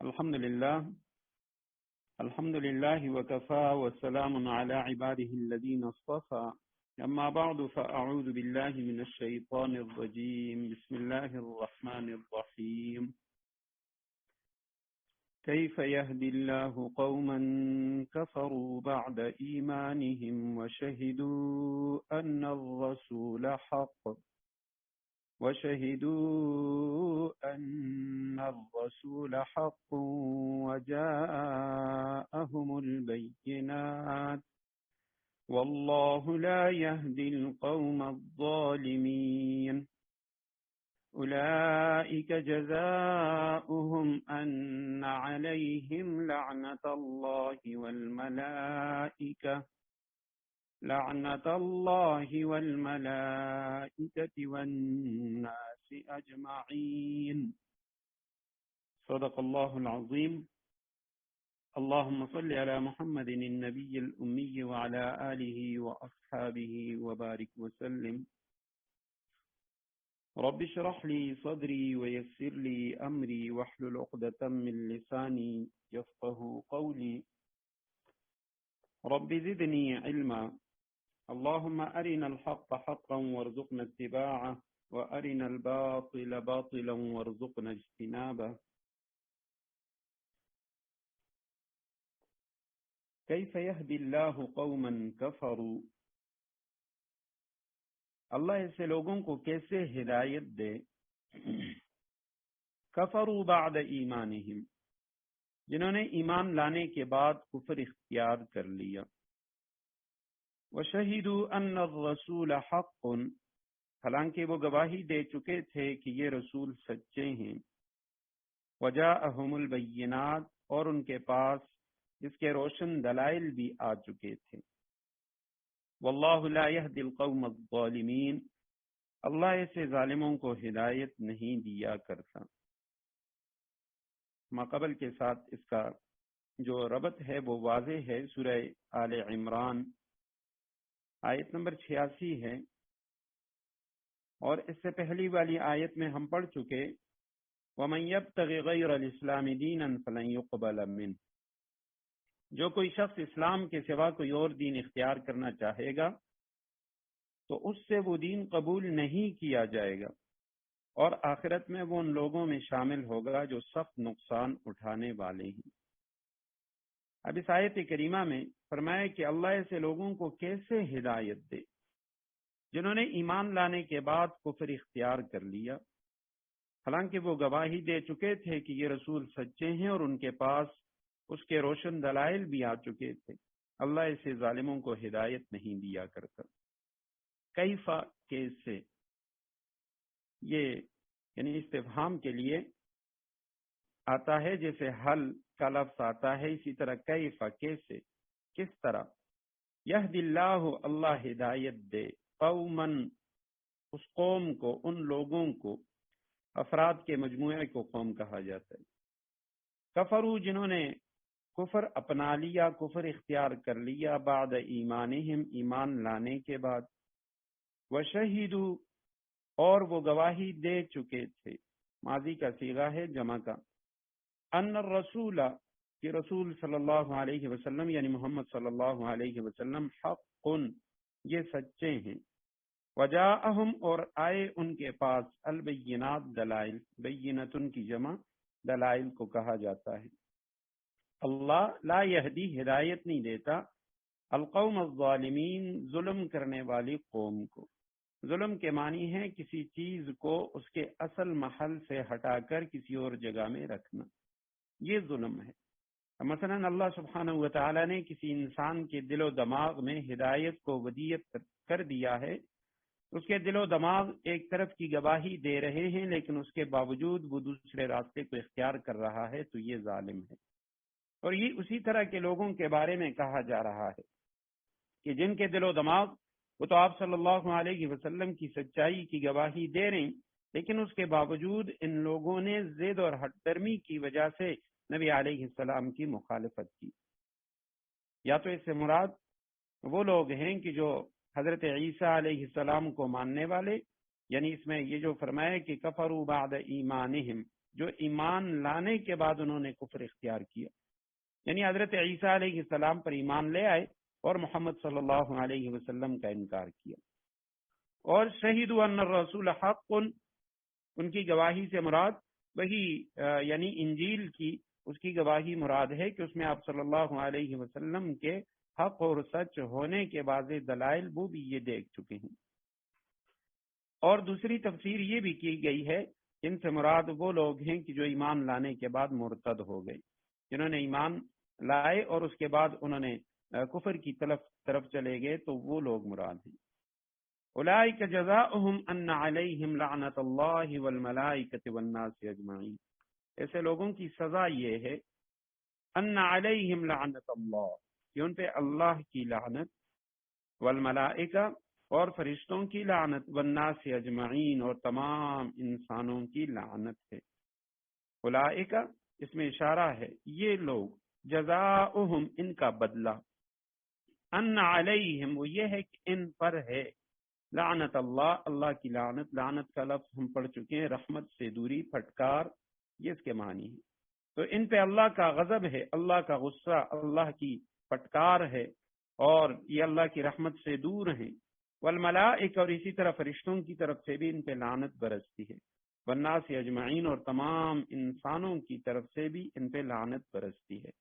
الحمد لله وكفى والسلام على عباده الذين اصطفى. أما بعد فأعوذ بالله من الشيطان الرجيم. بسم الله الرحمن الرحيم. كيف يهدي الله قوما كفروا بعد إيمانهم وشهدوا أن الرسول حق وجاءهم البينات والله لا يهدي القوم الظالمين. أولئك جزاؤهم أن عليهم لعنة الله والملائكة والناس أجمعين. صدق الله العظيم. اللهم صل على محمد النبي الأمي وعلى آله وأصحابه وبارك وسلم. رب اشرح لي صدري ويسر لي أمري واحلل عقدة من لساني يفقهوا قولي. رب زدني علما. اللهم أرنا الحق حقا وارزقنا اتباعه وأرنا الباطل باطلا وارزقنا اجتنابه. كيف يهدي الله قوما كفروا، اللہ ایسے لوگوں کو کیسے ہدایت دے، کفروا بعد ایمانہم، جنہوں نے ایمان لانے کے بعد کفر اختیار کر لیا، وشہدوا ان الرسول حق، حالانکہ وہ گواہی دے چکے تھے کہ یہ رسول سچے ہیں، وجاءہم البینات، اور ان کے پاس اس کے روشن دلائل بھی آ چکے تھے، واللہ لا یہدی القوم الظالمین، اللہ ایسے ظالموں کو ہدایت نہیں دیا کرتا۔ ماقبل کے ساتھ اس کا جو ربط ہے وہ واضح ہے، سورہ آل عمران آیت نمبر 86 ہے، اور اس سے پہلی والی آیت میں ہم پڑھ چکے وَمَن يَبْتَغِ غَيْرَ الْإِسْلَامِ دِينًا فَلَن يُقْبَلَ مِنْهُ، جو کوئی شخص اسلام کے سوا کوئی اور دین اختیار کرنا چاہے گا تو اس سے وہ دین قبول نہیں کیا جائے گا، اور آخرت میں وہ ان لوگوں میں شامل ہوگا جو سخت نقصان اٹھانے والے ہیں۔ اب اس آیت کریمہ میں فرمایا کہ اللہ ایسے لوگوں کو کیسے ہدایت دے جنہوں نے ایمان لانے کے بعد کفر اختیار کر لیا، حالانکہ وہ گواہی دے چکے تھے کہ یہ رسول سچے ہیں اور ان کے پاس اس کے روشن دلائل بھی آ چکے تھے۔ اللہ ایسے ظالموں کو ہدایت نہیں دیا کرتا۔ کیفا، کیسے، یہ یعنی استفہام کے لیے آتا ہے، جیسے حل کا لفظ آتا ہے، اسی طرح کیفا، کیسے، کس طرح، یہدی اللہ، اللہ ہدایت دے، قومن، اس قوم کو، ان لوگوں کو، افراد کے مجموعے کو قوم کہا جاتا ہے، کفروا، جنہوں نے کفر اپنا لیا، کفر اختیار کر لیا، بعد ایمانہم، ایمان لانے کے بعد، وشہدوا، اور وہ گواہی دے چکے تھے، ماضی کا صیغہ ہے جمع کا، ان الرسول، کہ رسول صلی اللہ علیہ وسلم یعنی محمد صلی اللہ علیہ وسلم، حق، یہ سچے ہیں، وجاءہم، اور آئے ان کے پاس، البینات، دلائل، بینتن کی جمع دلائل کو کہا جاتا ہے۔ اللہ لا یہدی، ہدایت نہیں دیتا، القوم الظالمین، ظلم کرنے والی قوم کو۔ ظلم کے معنی ہے کسی چیز کو اس کے اصل محل سے ہٹا کر کسی اور جگہ میں رکھنا، یہ ظلم ہے۔ مثلا اللہ سبحانہ وتعالی نے کسی انسان کے دل و دماغ میں ہدایت کو ودیت کر دیا ہے، اس کے دل و دماغ ایک طرف کی گواہی دے رہے ہیں لیکن اس کے باوجود وہ دوسرے راستے کو اختیار کر رہا ہے، تو یہ ظالم ہے۔ اور یہ اسی طرح کے لوگوں کے بارے میں کہا جا رہا ہے کہ جن کے دل و دماغ، وہ تو آپ صلی اللہ علیہ وسلم کی سچائی کی گواہی دے رہے ہیں، لیکن اس کے باوجود ان لوگوں نے ضد اور ہٹ درمی کی وجہ سے نبی علیہ السلام کی مخالفت کی۔ یا تو اس سے مراد وہ لوگ ہیں کہ جو حضرت عیسیٰ علیہ السلام کو ماننے والے، یعنی اس میں یہ جو فرمایا کہ کفروا بعد ایمانہم، جو ایمان لانے کے بعد انہوں نے کفر اختیار کیا، یعنی حضرت عیسیٰ علیہ السلام پر ایمان لے آئے اور محمد صلی اللہ علیہ وسلم کا انکار کیا. اور شہیدوا ان الرسول حق، ان کی گواہی سے مراد وہی یعنی انجیل کی اس کی گواہی مراد ہے کہ اس میں آپ صلی اللہ علیہ وسلم کے حق اور سچ ہونے کے واضح دلائل وہ بھی یہ دیکھ چکے ہیں. اور دوسری تفسیر یہ بھی کی گئی ہے ان سے مراد وہ لوگ ہیں کہ جو ایمان لانے کے بعد مرتد ہو گئے، جنہوں نے ایمان لائے اور اس کے بعد انہوں نے کفر کی طرف چلے گئے، تو وہ لوگ مراد ہیں. اولئک جزاؤہم ان علیہم لعنت اللہ والملائکۃ والناس اجمعین، ایسے لوگوں کی سزا یہ ہے ان علیہم لعنت اللہ، کہ ان پہ اللہ کی لعنت، والملائکہ اور فرشتوں کی لعنت، والناس اجمعین اور تمام انسانوں کی لعنت ہے. اولئک اس میں اشارہ ہے یہ لوگ، جزاؤہم ان کا بدلہ، ان علیہم وہ یہ ہے کہ ان پر ہے، لعنت اللہ اللہ کی لعنت. لعنت کا لفظ ہم پڑھ چکے ہیں، رحمت سے دوری، پھٹکار، یہ اس کے معنی ہے. تو ان پہ اللہ کا غضب ہے، اللہ کا غصہ، اللہ کی پھٹکار ہے، اور یہ اللہ کی رحمت سے دور ہیں. والملائکہ اور اسی طرح فرشتوں کی طرف سے بھی ان پہ لعنت برستی ہے. والناس اجمعین اور تمام انسانوں کی طرف سے بھی ان پہ لعنت برستی ہے.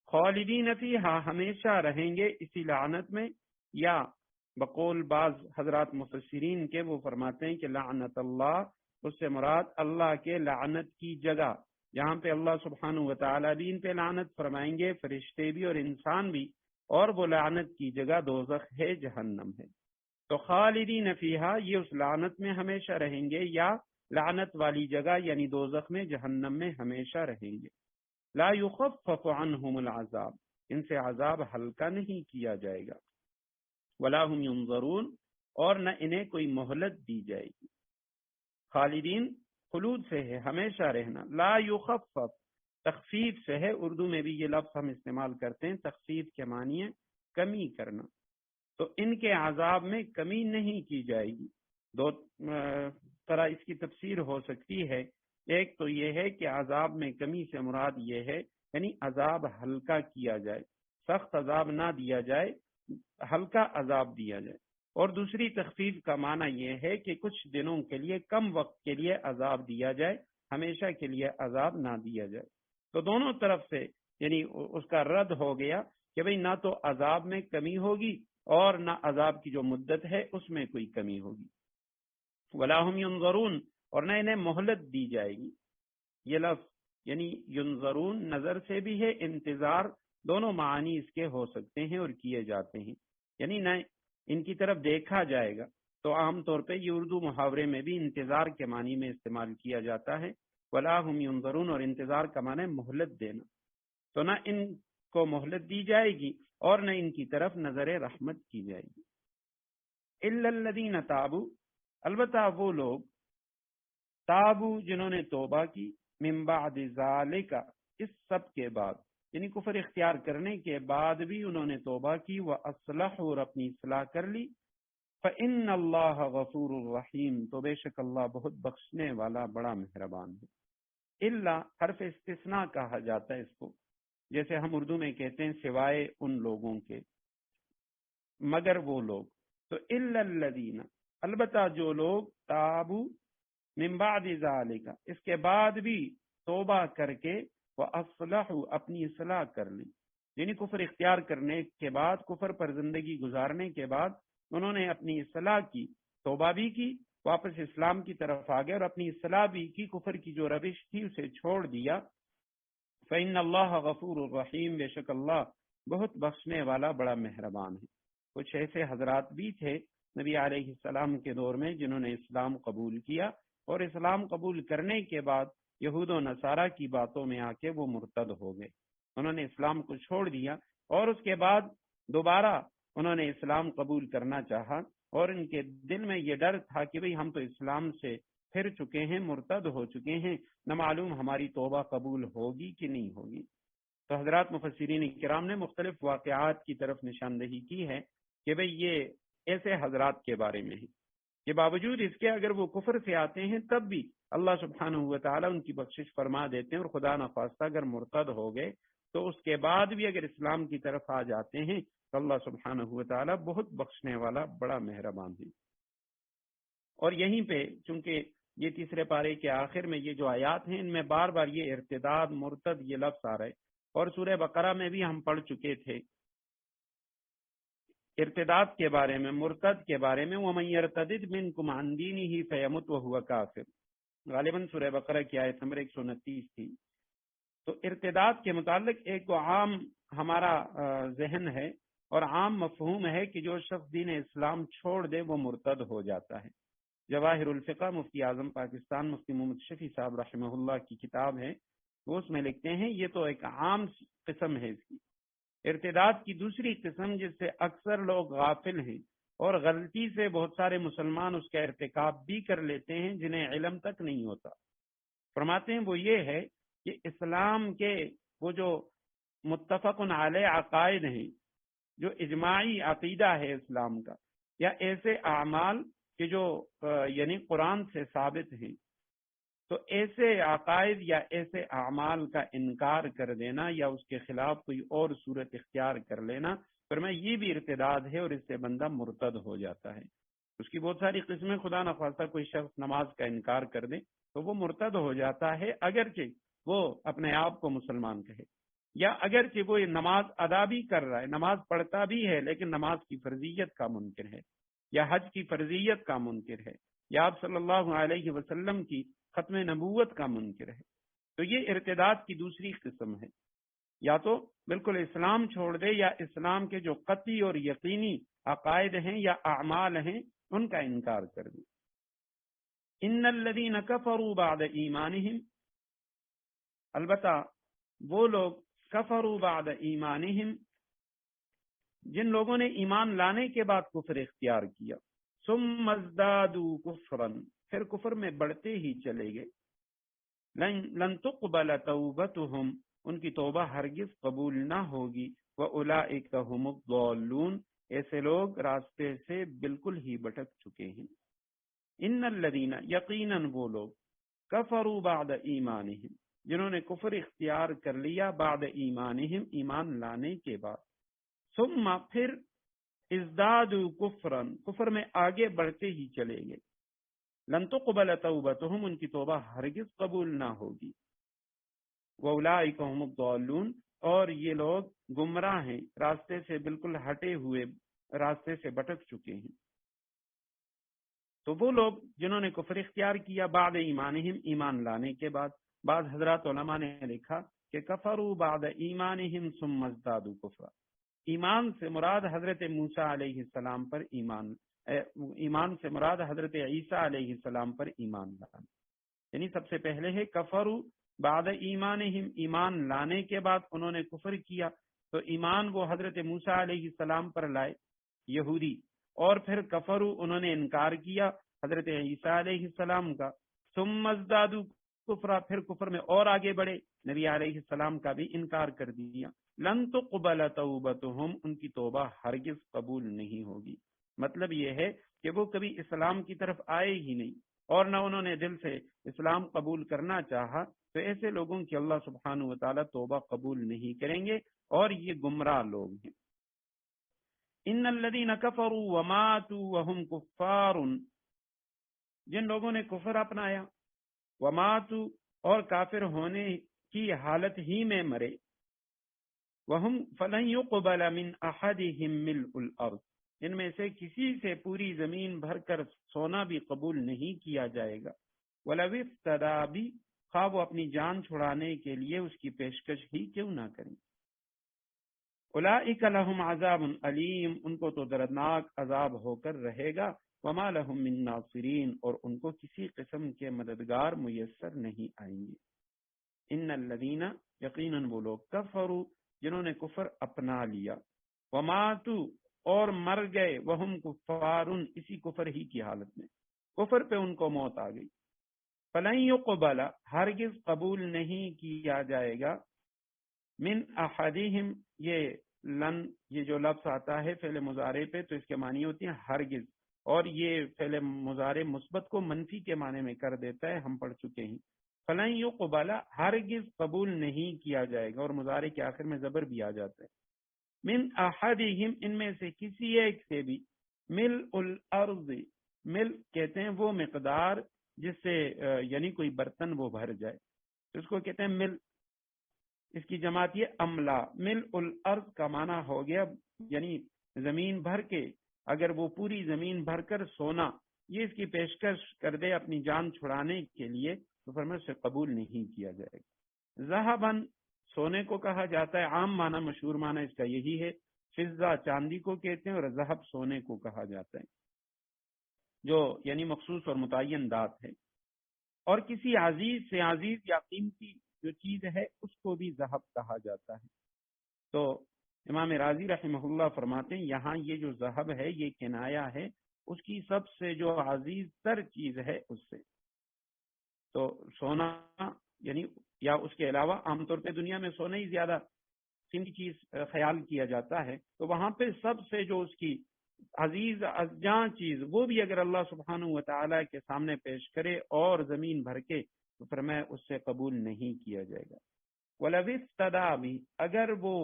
خالدین فیہا ہمیشہ رہیں گے اسی لعنت میں، یا بقول بعض حضرات مفسرین کے وہ فرماتے ہیں کہ لعنت اللہ اس سے مراد اللہ کے لعنت کی جگہ، جہاں پہ اللہ سبحانہ و تعالیٰ بھی ان پہ لعنت فرمائیں گے، فرشتے بھی اور انسان بھی، اور وہ لعنت کی جگہ دوزخ ہے، جہنم ہے. تو خالدین فیہا یہ اس لعنت میں ہمیشہ رہیں گے، یا لعنت والی جگہ یعنی دوزخ میں، جہنم میں ہمیشہ رہیں گے. لا یخفف عنہم العذاب، ان سے عذاب ہلکا نہیں کیا جائے گا. ولا هم ينظرون اور نہ انہیں کوئی مہلت دی جائے گی. خالدین خلود سے ہے ہمیشہ رہنا، لا یخفف تخفیف سے ہے، اردو میں بھی یہ لفظ ہم استعمال کرتے ہیں، تخفیف کے معنی ہے کمی کرنا. تو ان کے عذاب میں کمی نہیں کی جائے گی. دو طرح اس کی تفسیر ہو سکتی ہے. ایک تو یہ ہے کہ عذاب میں کمی سے مراد یہ ہے یعنی عذاب ہلکا کیا جائے، سخت عذاب نہ دیا جائے، ہلکا عذاب دیا جائے. اور دوسری تخفیف کا معنی یہ ہے کہ کچھ دنوں کے لیے، کم وقت کے لیے عذاب دیا جائے، ہمیشہ کے لیے عذاب نہ دیا جائے. تو دونوں طرف سے یعنی اس کا رد ہو گیا کہ بھئی نہ تو عذاب میں کمی ہوگی اور نہ عذاب کی جو مدت ہے اس میں کوئی کمی ہوگی. ولا هم ينظرون اور نہ انہیں مہلت دی جائے گی. یہ لفظ یعنی ینظرون نظر سے بھی ہے، انتظار، دونوں معانی اس کے ہو سکتے ہیں اور کیے جاتے ہیں، یعنی نہ ان کی طرف دیکھا جائے گا. تو عام طور پہ یہ اردو محاورے میں بھی انتظار کے معنی میں استعمال کیا جاتا ہے. ولا هم ينظرون اور انتظار کا معنی مہلت دینا. تو نہ ان کو مہلت دی جائے گی اور نہ ان کی طرف نظر رحمت کی جائے گی. الا الذين تابوا البتہ وہ لوگ، تابو جنہوں نے توبہ کی، من بعد ذالک اس سب کے بعد، یعنی کفر اختیار کرنے کے بعد بھی انہوں نے توبہ کی، واصلحوا اور اپنی اصلاح کر لی، فإن اللہ غفور الرحیم تو بے شک اللہ بہت بخشنے والا بڑا مہربان ہے. الا حرف استثناء کہا جاتا ہے اس کو، جیسے ہم اردو میں کہتے ہیں سوائے ان لوگوں کے، مگر وہ لوگ. تو الا الذین البتہ جو لوگ، تابو من بعد ذالک اس کے بعد بھی توبہ کر کے، واصلحوا اپنی اصلاح کر لیں، یعنی کفر اختیار کرنے کے بعد، کفر پر زندگی گزارنے کے بعد انہوں نے اپنی اصلاح کی، توبہ بھی کی، واپس اسلام کی طرف آ گئے اور اپنی اصلاح بھی کی، کفر کی جو روش تھی اسے چھوڑ دیا. فإن اللہ غفور الرحیم بے شک اللہ بہت بخشنے والا بڑا مہربان ہے. کچھ ایسے حضرات بھی تھے نبی علیہ السلام کے دور میں جنہوں نے اسلام قبول کیا، اور اسلام قبول کرنے کے بعد یہود و نصارہ کی باتوں میں آ کے وہ مرتد ہو گئے. انہوں نے اسلام کو چھوڑ دیا اور اس کے بعد دوبارہ انہوں نے اسلام قبول کرنا چاہا، اور ان کے دل میں یہ ڈر تھا کہ بھئی ہم تو اسلام سے پھر چکے ہیں، مرتد ہو چکے ہیں، نہ معلوم ہماری توبہ قبول ہوگی کہ نہیں ہوگی. تو حضرات مفسرین کرام نے مختلف واقعات کی طرف نشاندہی کی ہے کہ بھئی یہ ایسے حضرات کے بارے میں ہے کے باوجود اس کے اگر وہ کفر سے آتے ہیں تب بھی اللہ سبحانہ و تعالیٰ ان کی بخشش فرما دیتے ہیں، اور خدا نخواستہ اگر مرتد ہو گئے تو اس کے بعد بھی اگر اسلام کی طرف آ جاتے ہیں تو اللہ سبحانہ و تعالیٰ بہت بخشنے والا بڑا مہربان ہے۔ اور یہیں پہ چونکہ یہ تیسرے پارے کے آخر میں یہ جو آیات ہیں ان میں بار بار یہ ارتداد، مرتد یہ لفظ آ رہے، اور سورہ بقرہ میں بھی ہم پڑھ چکے تھے ارتداد کے بارے میں، مرتد کے بارے میں، وَمَن يَرْتَدِدْ مِنْكُمْ عَنْ دِينِهِ فَيَمُتْ وَهُوَ كَافِرٌ، غالباً سورہ بقرہ کی آیت نمبر 129 تھی۔ تو ارتداد کے متعلق ایک تو عام ہمارا ذہن ہے اور عام مفہوم ہے کہ جو شخص دین اسلام چھوڑ دے وہ مرتد ہو جاتا ہے۔ جواہر الفقہ مفتی اعظم پاکستان مفتی محمد شفیع صاحب رحمہ اللہ کی کتاب ہے، وہ اس میں لکھتے ہیں یہ تو ایک عام قسم ہے اس کی۔ ارتداد کی دوسری قسم جس سے اکثر لوگ غافل ہیں اور غلطی سے بہت سارے مسلمان اس کا ارتکاب بھی کر لیتے ہیں جنہیں علم تک نہیں ہوتا، فرماتے ہیں وہ یہ ہے کہ اسلام کے وہ جو متفق علیہ عقائد ہیں، جو اجماعی عقیدہ ہے اسلام کا، یا ایسے اعمال کہ جو یعنی قرآن سے ثابت ہیں، تو ایسے عقائد یا ایسے اعمال کا انکار کر دینا یا اس کے خلاف کوئی اور صورت اختیار کر لینا، فرمایا یہ بھی ارتداد ہے اور اس سے بندہ مرتد ہو جاتا ہے۔ اس کی بہت ساری قسمیں، خدا نخواستہ کوئی شخص نماز کا انکار کر دے تو وہ مرتد ہو جاتا ہے، اگرچہ وہ اپنے آپ کو مسلمان کہے، یا اگرچہ وہ نماز ادا بھی کر رہا ہے، نماز پڑھتا بھی ہے لیکن نماز کی فرضیت کا منکر ہے، یا حج کی فرضیت کا منکر ہے، یا آپ صلی اللہ علیہ وسلم کی ختم نبوت کا منکر ہے۔ تو یہ ارتداد کی دوسری قسم ہے، یا تو بالکل اسلام چھوڑ دے یا اسلام کے جو قطعی اور یقینی عقائد ہیں یا اعمال ہیں ان کا انکار کر دے۔ ان الذین کفروا بعد ایمانہم، البتہ وہ لوگ کفروا بعد ایمانہم جن لوگوں نے ایمان لانے کے بعد کفر اختیار کیا، ثم ازدادوا کفرا پھر کفر میں بڑھتے ہی چلے گئے، لن تقبل توبتهم ان کی توبہ ہرگز قبول نہ ہوگی، واولئک هم الضالون ایسے لوگ راستے سے بالکل ہی بھٹک چکے ہیں۔ ان الذین یقیناً وہ لوگ کفروا بعد ایمانہم جنہوں نے کفر اختیار کر لیا، بعد ایمانہم ایمان لانے کے بعد، ثم پھر ازدادوا کفرا کفر میں آگے بڑھتے ہی چلے گئے، لن تقبل توبتهم ان کی توبہ ہرگز قبول نہ ہوگی، واولئک هم الضالون اور یہ لوگ گمراہ ہیں، راستے سے بالکل ہٹے ہوئے، راستے سے بھٹک چکے ہیں۔ تو وہ لوگ جنہوں نے کفر اختیار کیا بعد ایمانہم ایمان لانے کے بعد، بعض حضرات علماء نے لکھا کہ کفروا بعد ایمانہم ثم ازدادوا کفرا، ایمان سے مراد حضرت موسیٰ علیہ السلام پر ایمان سے مراد حضرت عیسیٰ علیہ السلام پر ایمان لانا، یعنی سب سے پہلے ہے کفروا بعد ایمانہم ایمان لانے کے بعد انہوں نے کفر کیا، تو ایمان وہ حضرت موسیٰ علیہ السلام پر لائے یہودی، اور پھر کفروا انہوں نے انکار کیا حضرت عیسیٰ علیہ السلام کا، ثم ازدادوا کفرا پھر کفر میں اور آگے بڑھے، نبی علیہ السلام کا بھی انکار کر دیا، لن تقبل توبتهم ان کی توبہ ہرگز قبول نہیں ہوگی۔ مطلب یہ ہے کہ وہ کبھی اسلام کی طرف آئے ہی نہیں اور نہ انہوں نے دل سے اسلام قبول کرنا چاہا، تو ایسے لوگوں کی اللہ سبحانہ و تعالیٰ توبہ قبول نہیں کریں گے اور یہ گمراہ لوگ ہیں۔ ان الذین کفروا وماتوا وهم کفار جن لوگوں نے کفر اپنایا، وماتوا اور کافر ہونے کی حالت ہی میں مرے، وهم فلن يقبل من احدهم ملء الارض ان میں سے کسی سے پوری زمین بھر کر سونا بھی قبول نہیں کیا جائے گا، ولو افتدی بھی خواہ وہ اپنی جان چھڑانے کے لیے اس کی پیشکش ہی کیوں نہ کریں۔ اولئک لهم عذاب علیم ان کو تو دردناک عذاب ہو کر رہے گا، وما لهم من ناصرین اور ان کو کسی قسم کے مددگار میسر نہیں آئیں گے۔ ان الذین یقیناً وہ لوگ کفروا جنہوں نے کفر اپنا لیا، وماتوا اور مر گئے، وہم کفار اسی کفر ہی کی حالت میں، کفر پہ ان کو موت آ گئی، فلن یقبل ہرگز قبول نہیں کیا جائے گا، من احدہم یہ لن یہ جو لفظ آتا ہے فعل مضارع پہ تو اس کے معنی ہوتی ہیں ہرگز، اور یہ فعل مضارع مثبت کو منفی کے معنی میں کر دیتا ہے، ہم پڑھ چکے ہیں. فلن یقبل ہرگز قبول نہیں کیا جائے گا، اور مضارع کے آخر میں زبر بھی آ جاتا ہے. من احدہم ان میں سے کسی ایک سے بھی، ملء الارض، مل کہتے ہیں وہ مقدار جس سے یعنی کوئی برتن وہ بھر جائے، اس کو کہتے ہیں مل. اس کی جماعت یہ املا. ملء الارض کا معنی ہو گیا یعنی زمین بھر کے، اگر وہ پوری زمین بھر کر سونا یہ اس کی پیشکش کر دے اپنی جان چھڑانے کے لیے تو فرمایا سے قبول نہیں کیا جائے گا. ذهباً سونے کو کہا جاتا ہے، عام معنی مشہور معنی اس کا یہی ہے. فضہ چاندی کو کہتے ہیں، اور ذهب سونے کو کہا جاتا ہے، جو یعنی مخصوص اور متعین دات ہے. اور کسی عزیز سے عزیز یا قیمتی جو چیز ہے اس کو بھی ذهب کہا جاتا ہے. تو امام راضی رحمہ اللہ فرماتے ہیں یہاں یہ جو ذهب ہے یہ کنایا ہے اس کی سب سے جو عزیز تر چیز ہے اس سے. تو سونا یعنی یا اس کے علاوہ عام طور پہ دنیا میں سونا ہی زیادہ قیمتی چیز خیال کیا جاتا ہے، تو وہاں پہ سب سے جو اس کی عزیز ازجاں چیز وہ بھی اگر اللہ سبحانہ و تعالیٰ کے سامنے پیش کرے اور زمین بھر کے تو فرمایا اس سے قبول نہیں کیا جائے گا. وَلَوِ افْتَدَىٰ بِهِ اگر وہ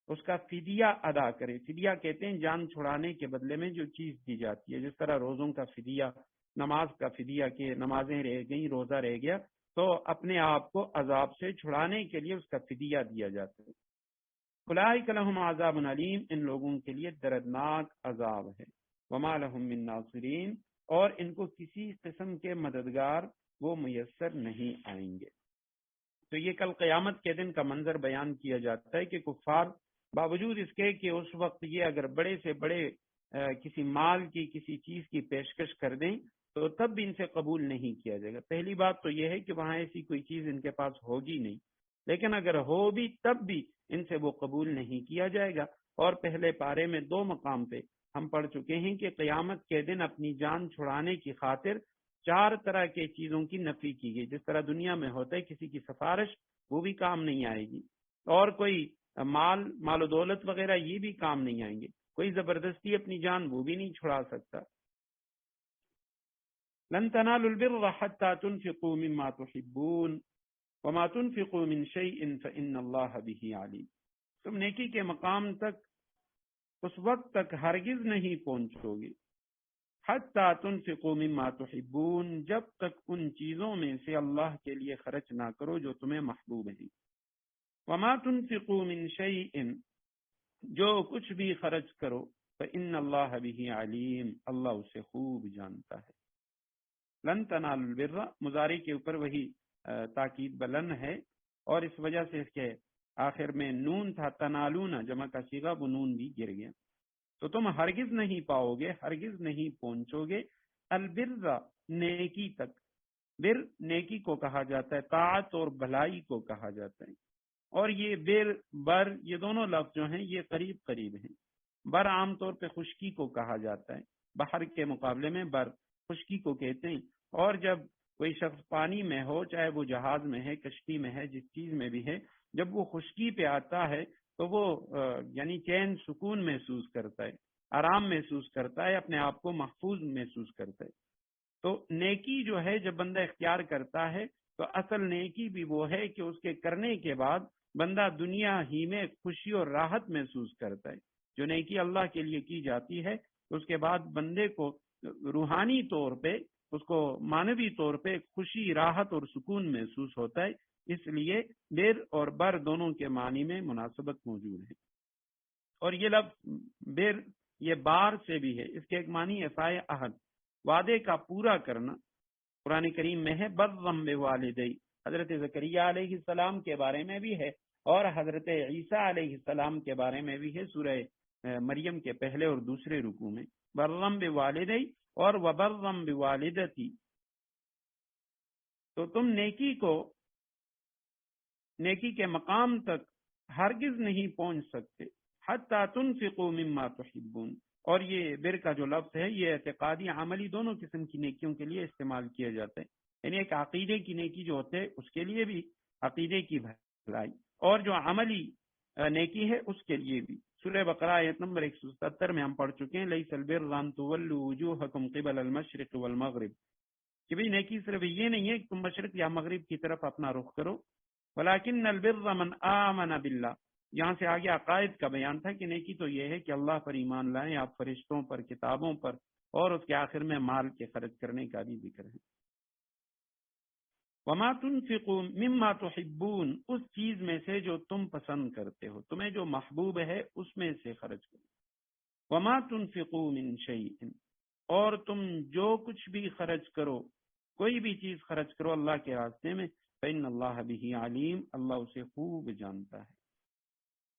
اس کا فدیہ ادا کرے، فدیہ کہتے ہیں جان چھڑانے کے بدلے میں جو چیز دی جاتی ہے، جس طرح روزوں کا فدیہ، نماز کا فدیہ کہ نمازیں رہ گئیں روزہ رہ گیا تو اپنے آپ کو عذاب سے چھڑانے کے لیے اس کا فدیہ دیا جاتا ہے. اولئک لہم عذاب علیم ان لوگوں کے لیے دردناک عذاب ہے. وما لہم من ناصرین اور ان کو کسی قسم کے مددگار وہ میسر نہیں آئیں گے. تو یہ کل قیامت کے دن کا منظر بیان کیا جاتا ہے کہ کفار باوجود اس کے کہ اس وقت یہ اگر بڑے سے بڑے کسی مال کی کسی چیز کی پیشکش کر دیں تو تب بھی ان سے قبول نہیں کیا جائے گا. پہلی بات تو یہ ہے کہ وہاں ایسی کوئی چیز ان کے پاس ہوگی نہیں، لیکن اگر ہو بھی تب بھی ان سے وہ قبول نہیں کیا جائے گا. اور پہلے پارے میں 2 مقام پہ ہم پڑھ چکے ہیں کہ قیامت کے دن اپنی جان چھڑانے کی خاطر 4 طرح کے چیزوں کی نفی کی گئی. جس طرح دنیا میں ہوتا ہے کسی کی سفارش وہ بھی کام نہیں آئے گی، اور کوئی مال و دولت وغیرہ یہ بھی کام نہیں آئیں گے، کوئی زبردستی اپنی جان وہ بھی نہیں چھڑا سکتا. لن تنالوا البر حتى تنفقوا مما تحبون وما تنفقوا من شيء فإن الله به عليم. تم نیکی کے مقام تک اس وقت تک ہرگز نہیں پہنچو گے حتی تنفقوا مما تحبون جب تک ان چیزوں میں سے اللہ کے لیے خرچ نہ کرو جو تمہیں محبوب ہیں. وما تنفقوا من شيء جو کچھ بھی خرچ کرو فإن اللہ به علیم اللہ اسے خوب جانتا ہے. لن تنالوا البر مضارع کے اوپر وہی تاکید بلن ہے، اور اس وجہ سے اس کے آخر میں نون تھا، تنالون جمع کا صیغہ وہ نون بھی گر گیا. تو تم ہرگز نہیں پاؤ گے، ہرگز نہیں پہنچو گے البر نیکی تک. بر نیکی کو کہا جاتا ہے، طاعت اور بھلائی کو کہا جاتا ہے. اور یہ بر یہ دونوں لفظ جو ہیں یہ قریب قریب ہیں. بر عام طور پہ خشکی کو کہا جاتا ہے، بحر کے مقابلے میں بر خشکی کو کہتے ہیں. اور جب کوئی شخص پانی میں ہو، چاہے وہ جہاز میں ہے، کشتی میں ہے، جس چیز میں بھی ہے، جب وہ خشکی پہ آتا ہے تو وہ یعنی چین سکون محسوس کرتا ہے، آرام محسوس کرتا ہے، اپنے آپ کو محفوظ محسوس کرتا ہے. تو نیکی جو ہے جب بندہ اختیار کرتا ہے تو اصل نیکی بھی وہ ہے کہ اس کے کرنے کے بعد بندہ دنیا ہی میں خوشی اور راحت محسوس کرتا ہے. جو نیکی اللہ کے لیے کی جاتی ہے اس کے بعد بندے کو روحانی طور پہ، اس کو معنوی طور پہ خوشی، راحت اور سکون محسوس ہوتا ہے. اس لیے بر اور بر دونوں کے معنی میں مناسبت موجود ہے. اور یہ لفظ بر یہ بار سے بھی ہے، اس کے ایک معنی افائے عہد، وعدے کا پورا کرنا. قرآن کریم میں ہے برم بوالدی، حضرت زکریا علیہ السلام کے بارے میں بھی ہے، اور حضرت عیسیٰ علیہ السلام کے بارے میں بھی ہے سورہ مریم کے پہلے اور دوسرے رکوع میں. برم بوالدی اور وبرم بوالدتی. تو تم نیکی کے مقام تک ہرگز نہیں پہنچ سکتے حتی تنفقوا مما تحبون. اور یہ بر کا جو لفظ ہے یہ اعتقادی عملی دونوں قسم کی نیکیوں کے لیے استعمال کیا جاتا ہے. یعنی ایک عقیدے کی نیکی جو ہوتے ہے اس کے لیے بھی، عقیدے کی بھلائی، اور جو عملی نیکی ہے اس کے لیے بھی. سورہ بقرہ آیت نمبر 177 میں ہم پڑھ چکے ہیں، لیس البر ان تولوا وجوہکم قبل المشرق والمغرب، کہ بھئی نیکی صرف یہ نہیں ہے کہ تم مشرق یا مغرب کی طرف اپنا رخ کرو، ولکن البر من آمن باللہ، یہاں سے آگے عقائد کا بیان تھا کہ نیکی تو یہ ہے کہ اللہ پر ایمان لائیں، آپ فرشتوں پر، کتابوں پر، اور اس کے آخر میں مال کے خرچ کرنے کا بھی ذکر ہے۔ وما تنفقوا مما تحبون، اس چیز میں سے جو تم پسند کرتے ہو، تمہیں جو محبوب ہے اس میں سے خرچ کرو۔ وما تنفقوا من شیء، اور تم جو کچھ بھی خرچ کرو، کوئی بھی چیز خرچ کرو اللہ کے راستے میں، فإن اللہ بہ علیم، اللہ اسے خوب جانتا ہے۔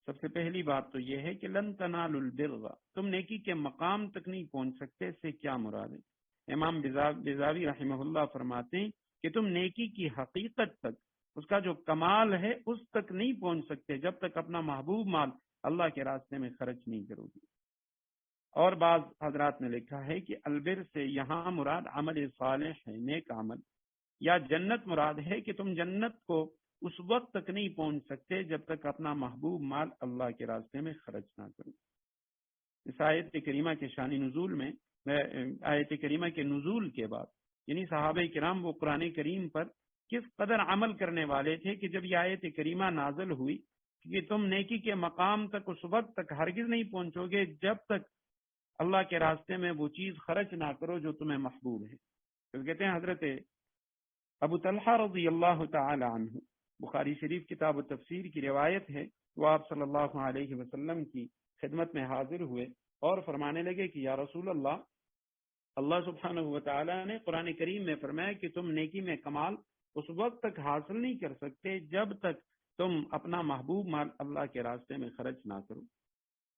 سب سے پہلی بات تو یہ ہے کہ لن تنالوا البر، تم نیکی کے مقام تک نہیں پہنچ سکتے، اس سے کیا مراد ہے؟ امام بیضاوی رحمہ اللہ فرماتے ہیں کہ تم نیکی کی حقیقت تک، اس کا جو کمال ہے اس تک نہیں پہنچ سکتے جب تک اپنا محبوب مال اللہ کے راستے میں خرچ نہیں کرو گے۔ اور بعض حضرات نے لکھا ہے کہ البر سے یہاں مراد عمل صالح ہے، نیک عمل، یا جنت مراد ہے کہ تم جنت کو اس وقت تک نہیں پہنچ سکتے جب تک اپنا محبوب مال اللہ کے راستے میں خرچ نہ کرو۔ اس آیت کریمہ کے شان نزول میں، آیت کریمہ کے نزول کے بعد، یعنی صحابہ کرام وہ قرآن کریم پر کس قدر عمل کرنے والے تھے کہ جب یہ آیت کریمہ نازل ہوئی کہ تم نیکی کے مقام تک اس وقت تک ہرگز نہیں پہنچو گے جب تک اللہ کے راستے میں وہ چیز خرچ نہ کرو جو تمہیں محبوب ہے۔ تو کہتے ہیں حضرت ابو طلحہ رضی اللہ تعالی عنہ، بخاری شریف کتاب و تفسیر کی روایت ہے، وہ آپ صلی اللہ علیہ وسلم کی خدمت میں حاضر ہوئے اور فرمانے لگے کہ یا رسول اللہ، اللہ سبحانہ و تعالی نے قرآن کریم میں فرمایا کہ تم نیکی میں کمال اس وقت تک حاصل نہیں کر سکتے جب تک تم اپنا محبوب مال اللہ کے راستے میں خرچ نہ کرو۔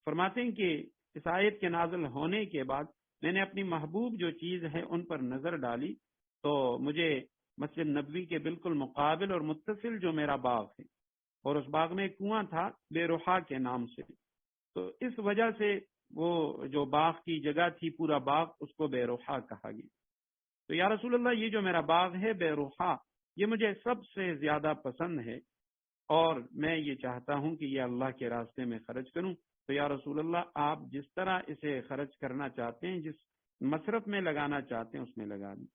فرماتے ہیں کہ اس آیت کے نازل ہونے کے بعد میں نے اپنی محبوب جو چیز ہے ان پر نظر ڈالی تو مجھے مسجد نبوی کے بالکل مقابل اور متصل جو میرا باغ ہے، اور اس باغ میں ایک کنواں تھا بے روحا کے نام سے، تو اس وجہ سے وہ جو باغ کی جگہ تھی، پورا باغ، اس کو بے روحا کہا گیا۔ تو یا رسول اللہ، یہ جو میرا باغ ہے بے روحا، یہ مجھے سب سے زیادہ پسند ہے اور میں یہ چاہتا ہوں کہ یہ اللہ کے راستے میں خرچ کروں۔ تو یا رسول اللہ، آپ جس طرح اسے خرچ کرنا چاہتے ہیں، جس مصرف میں لگانا چاہتے ہیں اس میں لگا دیں۔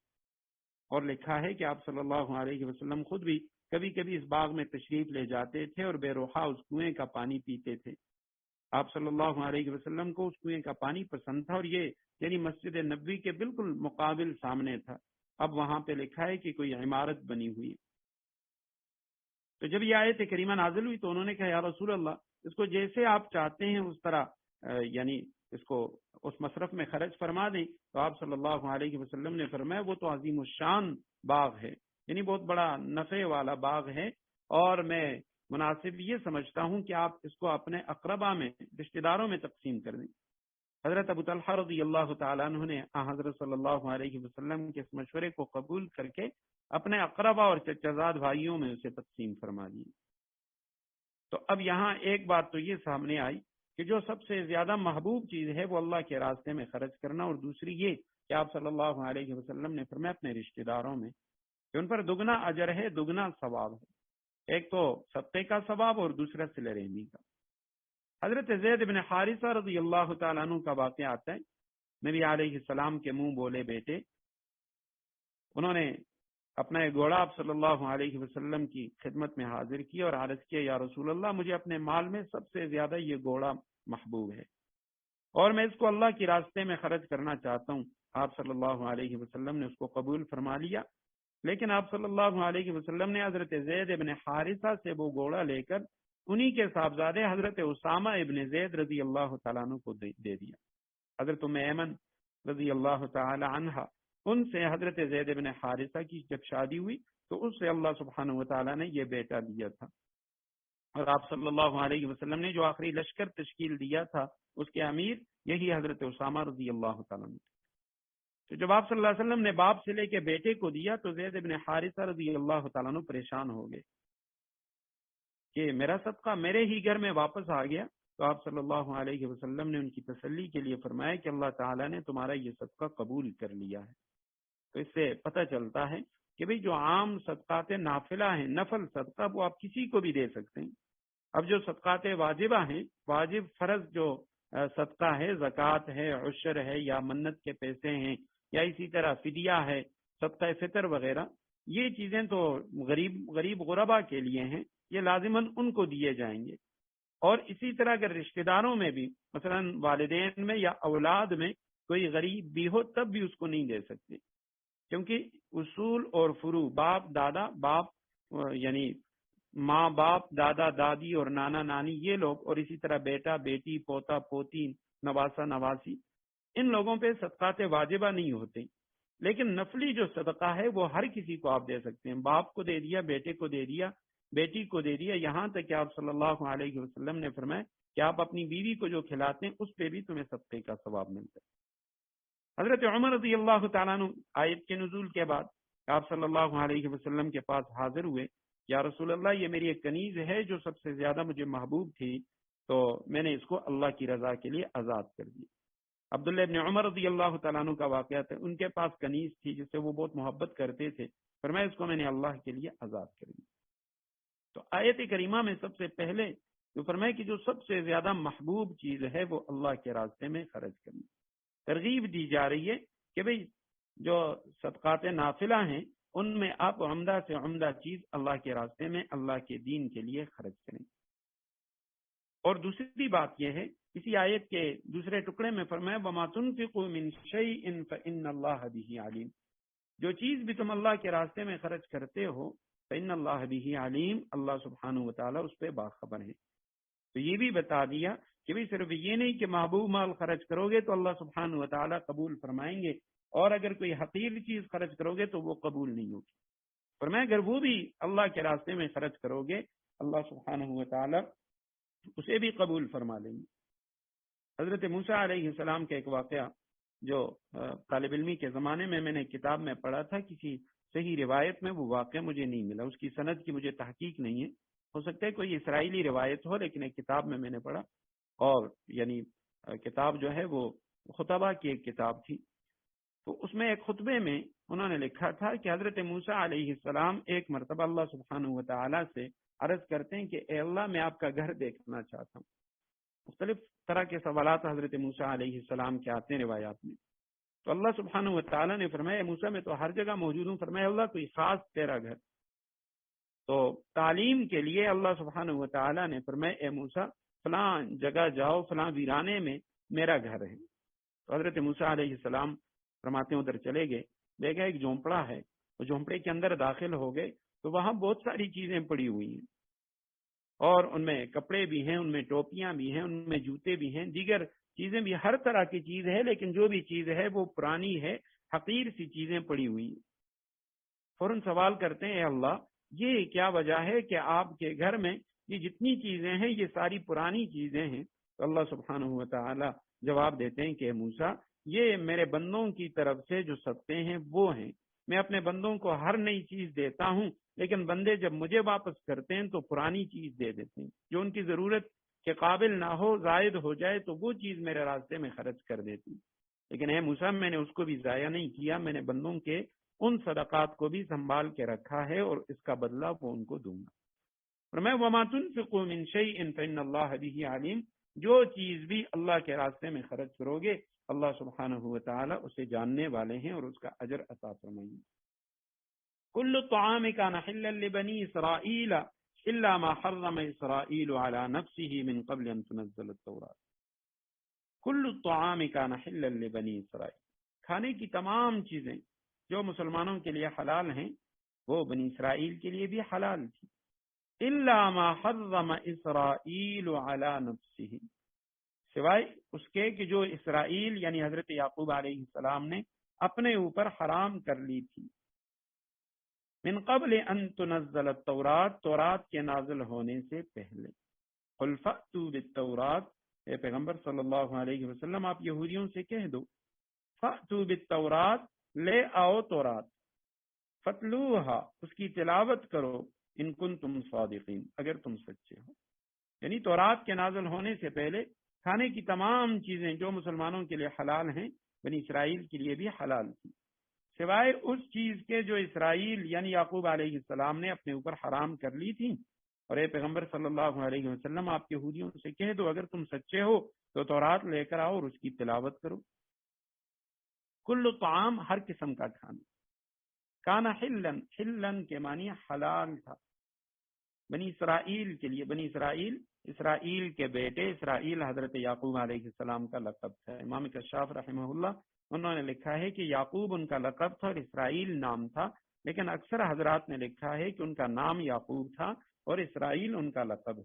اور لکھا ہے کہ آپ صلی اللہ علیہ وسلم خود بھی کبھی کبھی اس باغ میں تشریف لے جاتے تھے اور بے روحا اس کنویں کا پانی پیتے تھے۔ آپ صلی اللہ علیہ وسلم کو اس کنویں کا پانی پسند تھا، اور یہ یعنی مسجد نبوی کے بالکل مقابل سامنے تھا۔ اب وہاں پہ لکھا ہے کہ کوئی عمارت بنی ہوئی ہے۔ تو جب یہ آیت کریمہ نازل ہوئی تو انہوں نے کہا یا رسول اللہ، اس کو جیسے آپ چاہتے ہیں اس طرح یعنی اس کو اس مصرف میں خرچ فرما دیں۔ تو آپ صلی اللہ علیہ وسلم نے فرمایا وہ تو عظیم الشان باغ ہے، یعنی بہت بڑا نفع والا باغ ہے، اور میں مناسب یہ سمجھتا ہوں کہ آپ اس کو اپنے اقربا میں، رشتہ داروں میں تقسیم کر دیں۔ حضرت ابو طلحہ رضی اللہ تعالیٰ عنہ نے حضرت صلی اللہ علیہ وسلم کے اس مشورے کو قبول کر کے اپنے اقربا اور چچا زاد بھائیوں میں اسے تقسیم فرما دی۔ تو اب یہاں ایک بات تو یہ سامنے آئی کہ جو سب سے زیادہ محبوب چیز ہے وہ اللہ کے راستے میں خرچ کرنا، اور دوسری یہ کہ آپ صلی اللہ علیہ وسلم نے فرمایا اپنے رشتہ داروں میں کہ ان پر دگنا اجر ہے، دگنا ثواب ہے، ایک تو صدقے کا ثواب اور دوسرا صلہ رحمی کا۔ حضرت زید بن حارثہ رضی اللہ تعالیٰ عنہ کا واقعہ آتا ہے، نبی علیہ السلام کے منہ بولے بیٹے، انہوں نے اپنا ایک گھوڑا آپ صلی اللہ علیہ وسلم کی خدمت میں حاضر کیا اور عرض کیا یا رسول اللہ، مجھے اپنے مال میں سب سے زیادہ یہ گھوڑا محبوب ہے اور میں اس کو اللہ کے راستے میں خرچ کرنا چاہتا ہوں۔ آپ صلی اللہ علیہ وسلم نے اس کو قبول فرما لیا، لیکن آپ صلی اللہ علیہ وسلم نے حضرت زید ابن حارثہ سے وہ گھوڑا لے کر انہی کے صاحبزادے حضرت اسامہ ابن زید رضی اللہ تعالیٰ عنہ کو دے دیا۔ حضرت ام ایمن رضی اللہ تعالی عنہ، ان سے حضرت زید ابن حارثہ کی جب شادی ہوئی تو اس سے اللہ سبحانہ و تعالیٰ نے یہ بیٹا دیا تھا، اور آپ صلی اللہ علیہ وسلم نے جو آخری لشکر تشکیل دیا تھا اس کے امیر یہی حضرت اسامہ رضی اللہ تعالیٰ عنہ۔ تو جب آپ صلی اللہ علیہ وسلم نے باپ سے لے کے بیٹے کو دیا تو زید ابن حارثہ رضی اللہ تعالیٰ عنہ پریشان ہو گئے کہ میرا صدقہ میرے ہی گھر میں واپس آ گیا۔ تو آپ صلی اللہ علیہ وسلم نے ان کی تسلی کے لیے فرمایا کہ اللہ تعالیٰ نے تمہارا یہ صدقہ قبول کر لیا ہے۔ تو اس سے پتہ چلتا ہے کہ بھئی جو عام صدقات نافلہ ہیں، نفل صدقہ، وہ آپ کسی کو بھی دے سکتے ہیں، اب جو صدقات واجبہ ہیں، واجب فرض جو صدقہ ہے، زکوٰۃ ہے، عشر ہے، یا منت کے پیسے ہیں، یا اسی طرح فدیہ ہے، صدقہ فطر وغیرہ، یہ چیزیں تو غریب غربا کے لیے ہیں، یہ لازماً ان کو دیے جائیں گے۔ اور اسی طرح اگر رشتہ داروں میں بھی، مثلا والدین میں یا اولاد میں کوئی غریب بھی ہو، تب بھی اس کو نہیں دے سکتے، کیونکہ اصول اور فروع، یعنی ماں باپ، دادا دادی اور نانا نانی، یہ لوگ، اور اسی طرح بیٹا بیٹی، پوتا پوتی، نواسا نواسی، ان لوگوں پہ صدقات واجبہ نہیں ہوتے۔ لیکن نفلی جو صدقہ ہے وہ ہر کسی کو آپ دے سکتے ہیں، باپ کو دے دیا، بیٹے کو دے دیا، بیٹی کو دے دیا، یہاں تک کہ آپ صلی اللہ علیہ وسلم نے فرمایا کہ آپ اپنی بیوی کو جو کھلاتے ہیں اس پہ بھی تمہیں صدقے کا ثواب ملتا ہے۔ حضرت عمر رضی اللہ تعالیٰ عنہ آیت کے نزول کے بعد آپ صلی اللہ علیہ وسلم کے پاس حاضر ہوئے، یا رسول اللہ، یہ میری ایک کنیز ہے جو سب سے زیادہ مجھے محبوب تھی، تو میں نے اس کو اللہ کی رضا کے لیے آزاد کر دیا۔ عبداللہ ابن عمر رضی اللہ تعالیٰ عنہ کا واقعہ تھا، ان کے پاس کنیز تھی جس سے وہ بہت محبت کرتے تھے، فرمایا اس کو میں نے اللہ کے لیے آزاد کر دیا۔ تو آیت کریمہ میں سب سے پہلے جو فرمایا کہ جو سب سے زیادہ محبوب چیز ہے وہ اللہ کے راستے میں خرچ کرنا، ترغیب دی جا رہی ہے کہ بھئی جو صدقات نافلہ ہیں ان میں آپ عمدہ سے عمدہ چیز اللہ کے راستے میں، اللہ کے دین کے لیے خرچ کریں۔ اور دوسری بات یہ ہے، اسی آیت کے دوسرے ٹکڑے میں فرمایا وَمَا تُنْفِقُوا مِنْ شَيْءٍ فَإِنَّ اللَّهَ بِهِ عَلِيمٌ، جو چیز بھی تم اللہ کے راستے میں خرچ کرتے ہو، فَإِنَّ اللَّهَ بِهِ عَلِيمٌ، اللہ سبحانہ وتعالی اس پہ باخبر ہے۔ تو یہ بھی بتا دیا کہ بھی صرف یہ نہیں کہ محبوب مال خرچ کرو گے تو اللہ سبحانہ وتعالی قبول فرمائیں گے، اور اگر کوئی حقیر چیز خرچ کرو گے تو وہ قبول نہیں ہوگی۔ فرمایا اگر وہ بھی اللہ کے راستے میں خرچ کرو گے، اللہ سبحانہ وتعالی اسے بھی قبول فرما لیں گے۔ حضرت موسیٰ علیہ السلام کا ایک واقعہ جو طالب علمی کے زمانے میں نے کتاب میں پڑھا تھا، کسی صحیح روایت میں وہ واقعہ مجھے نہیں ملا، اس کی سند کی مجھے تحقیق نہیں ہے، ہو سکتا ہے کوئی اسرائیلی روایت ہو، لیکن ایک کتاب میں نے پڑھا، اور یعنی کتاب جو ہے وہ خطبہ کی ایک کتاب تھی، تو اس میں ایک خطبے میں انہوں نے لکھا تھا کہ حضرت موسیٰ علیہ السلام ایک مرتبہ اللہ سبحانہ وتعالی سے عرض کرتے ہیں کہ اے اللہ، میں آپ کا گھر دیکھنا چاہتا ہوں۔ مختلف طرح کے سوالات حضرت موسیٰ علیہ السلام کے آتے ہیں روایات میں، تو اللہ سبحانہ وتعالی نے فرمایا موسیٰ میں تو ہر جگہ موجود ہوں، فرمایا اللہ کوئی خاص تیرا گھر؟ تو تعلیم کے لیے اللہ سبحانہ وتعالی نے فرمایا اے موسیٰ فلاں جگہ جاؤ، فلاں ویرانے میں میرا گھر ہے۔ تو حضرت موسیٰ علیہ السلام فرماتے ہیں ادھر چلے گئے، دیکھا ایک جھونپڑا ہے، وہ جھونپڑے کے اندر داخل ہو گئے تو وہاں بہت ساری چیزیں پڑی ہوئی ہیں، اور ان میں کپڑے بھی ہیں، ان میں ٹوپیاں بھی ہیں، ان میں جوتے بھی ہیں، دیگر چیزیں بھی، ہر طرح کی چیز ہے، لیکن جو بھی چیز ہے وہ پرانی ہے، حقیر سی چیزیں پڑی ہوئی ہیں۔ فوراً سوال کرتے ہیں اے اللہ، یہ کیا وجہ ہے کہ آپ کے گھر میں یہ جتنی چیزیں ہیں یہ ساری پرانی چیزیں ہیں؟ تو اللہ سبحانہ وتعالی جواب دیتے ہیں کہ موسیٰ یہ میرے بندوں کی طرف سے جو صدقے ہیں وہ ہیں، میں اپنے بندوں کو ہر نئی چیز دیتا ہوں، لیکن بندے جب مجھے واپس کرتے ہیں تو پرانی چیز دے دیتے ہیں، جو ان کی ضرورت کے قابل نہ ہو، زائد ہو جائے تو وہ چیز میرے راستے میں خرچ کر دیتی، لیکن اے موسیٰ میں نے اس کو بھی ضائع نہیں کیا، میں نے بندوں کے ان صدقات کو بھی سنبھال کے رکھا ہے اور اس کا بدلہ وہ ان کو دوں گا۔ اور میں وَمَا تُنْفِقُوا مِنْ شَيْءٍ فَإِنَّ اللَّهَ بِهِ عَلِيمٌ، جو چیز بھی اللہ کے راستے میں خرچ کرو گے اللہ سبحانہ وتعالی اسے جاننے والے ہیں اور اس کا اجر عطا فرمائیں گے۔ كل الطعام كان حلا لبني إسرائيل إلا ما حرم إسرائيل على نفسه من قبل أن تنزل التوراة۔ كل الطعام كان حلا لبني إسرائيل، کھانے کی تمام چیزیں جو مسلمانوں کے لیے حلال ہیں وہ بنی اسرائیل کے لیے بھی حلال تھی، إلا ما حرم إسرائيل على نفسه، سوائے اس کے کہ جو اسرائیل یعنی حضرت یعقوب علیہ السلام نے اپنے اوپر حرام کر لی تھی، من قبل ان تنزل التورات، تورات کے نازل ہونے سے پہلے۔ قل فأتوا بالتورات، اے پیغمبر صلی اللہ علیہ وسلم آپ یہودیوں سے کہہ دو، فأتوا بالتورات، لے آؤ تورات، فتلوہا، اس کی تلاوت کرو، ان کنتم صادقین، اگر تم سچے ہو۔ یعنی تورات کے نازل ہونے سے پہلے کھانے کی تمام چیزیں جو مسلمانوں کے لیے حلال ہیں بنی اسرائیل کے لیے بھی حلال تھی، سوائے اس چیز کے جو اسرائیل یعنی یعقوب علیہ السلام نے اپنے اوپر حرام کر لی تھی، اور اے پیغمبر صلی اللہ علیہ وسلم آپ یہودیوں سے کہہ دو اگر تم سچے ہو تو تورات لے کر آؤ اور اس کی تلاوت کرو. کل طعام ہر قسم کا کھانا، کانا حلن، حلن کے معنی حلال تھا بنی اسرائیل کے لیے. بنی اسرائیل کے بیٹے اسرائیل حضرت یعقوب علیہ السلام کا لقب تھا. امام کشاف رحمہ اللہ انہوں نے لکھا ہے کہ یعقوب ان کا لقب تھا اور اسرائیل نام تھا، لیکن اکثر حضرات نے لکھا ہے کہ ان کا نام یعقوب تھا اور اسرائیل ان کا لقب ہے.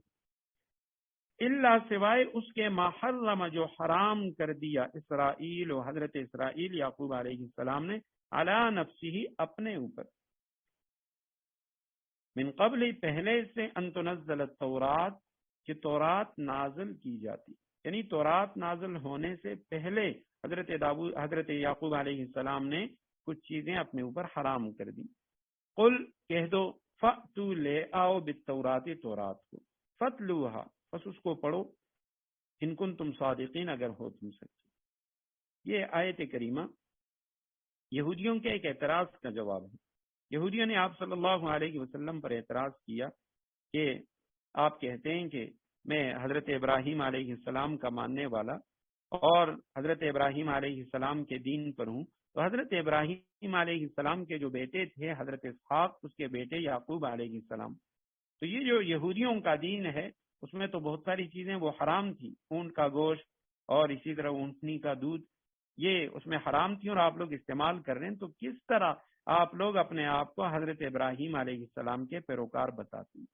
اللہ سوائے اس کے ما حرم جو حرام کر دیا اسرائیل و حضرت اسرائیل یعقوب علیہ السلام نے علی نفسہ اپنے اوپر، من قبل پہلے سے ان تنزل التورات کہ تورات نازل کی جاتی، یعنی تورات نازل ہونے سے پہلے حضرت یعقوب علیہ السلام نے کچھ چیزیں اپنے اوپر حرام کر دی. قل کہہ دو فأتوا لے آؤ بالتورات تورات کو، فتلوها بس اس کو پڑھو، ان کنتم صادقین اگر ہو تم سچے. یہ آیت کریمہ یہودیوں کے ایک اعتراض کا جواب ہے. یہودیوں نے آپ صلی اللہ علیہ وسلم پر اعتراض کیا کہ آپ کہتے ہیں کہ میں حضرت ابراہیم علیہ السلام کا ماننے والا اور حضرت ابراہیم علیہ السلام کے دین پر ہوں، تو حضرت ابراہیم علیہ السلام کے جو بیٹے تھے حضرت اسحاق، اس کے بیٹے یعقوب علیہ السلام، تو یہ جو یہودیوں کا دین ہے اس میں تو بہت ساری چیزیں وہ حرام تھی، اونٹ کا گوشت اور اسی طرح اونٹنی کا دودھ، یہ اس میں حرام تھی اور آپ لوگ استعمال کر رہے ہیں، تو کس طرح آپ لوگ اپنے آپ کو حضرت ابراہیم علیہ السلام کے پیروکار بتاتے ہیں؟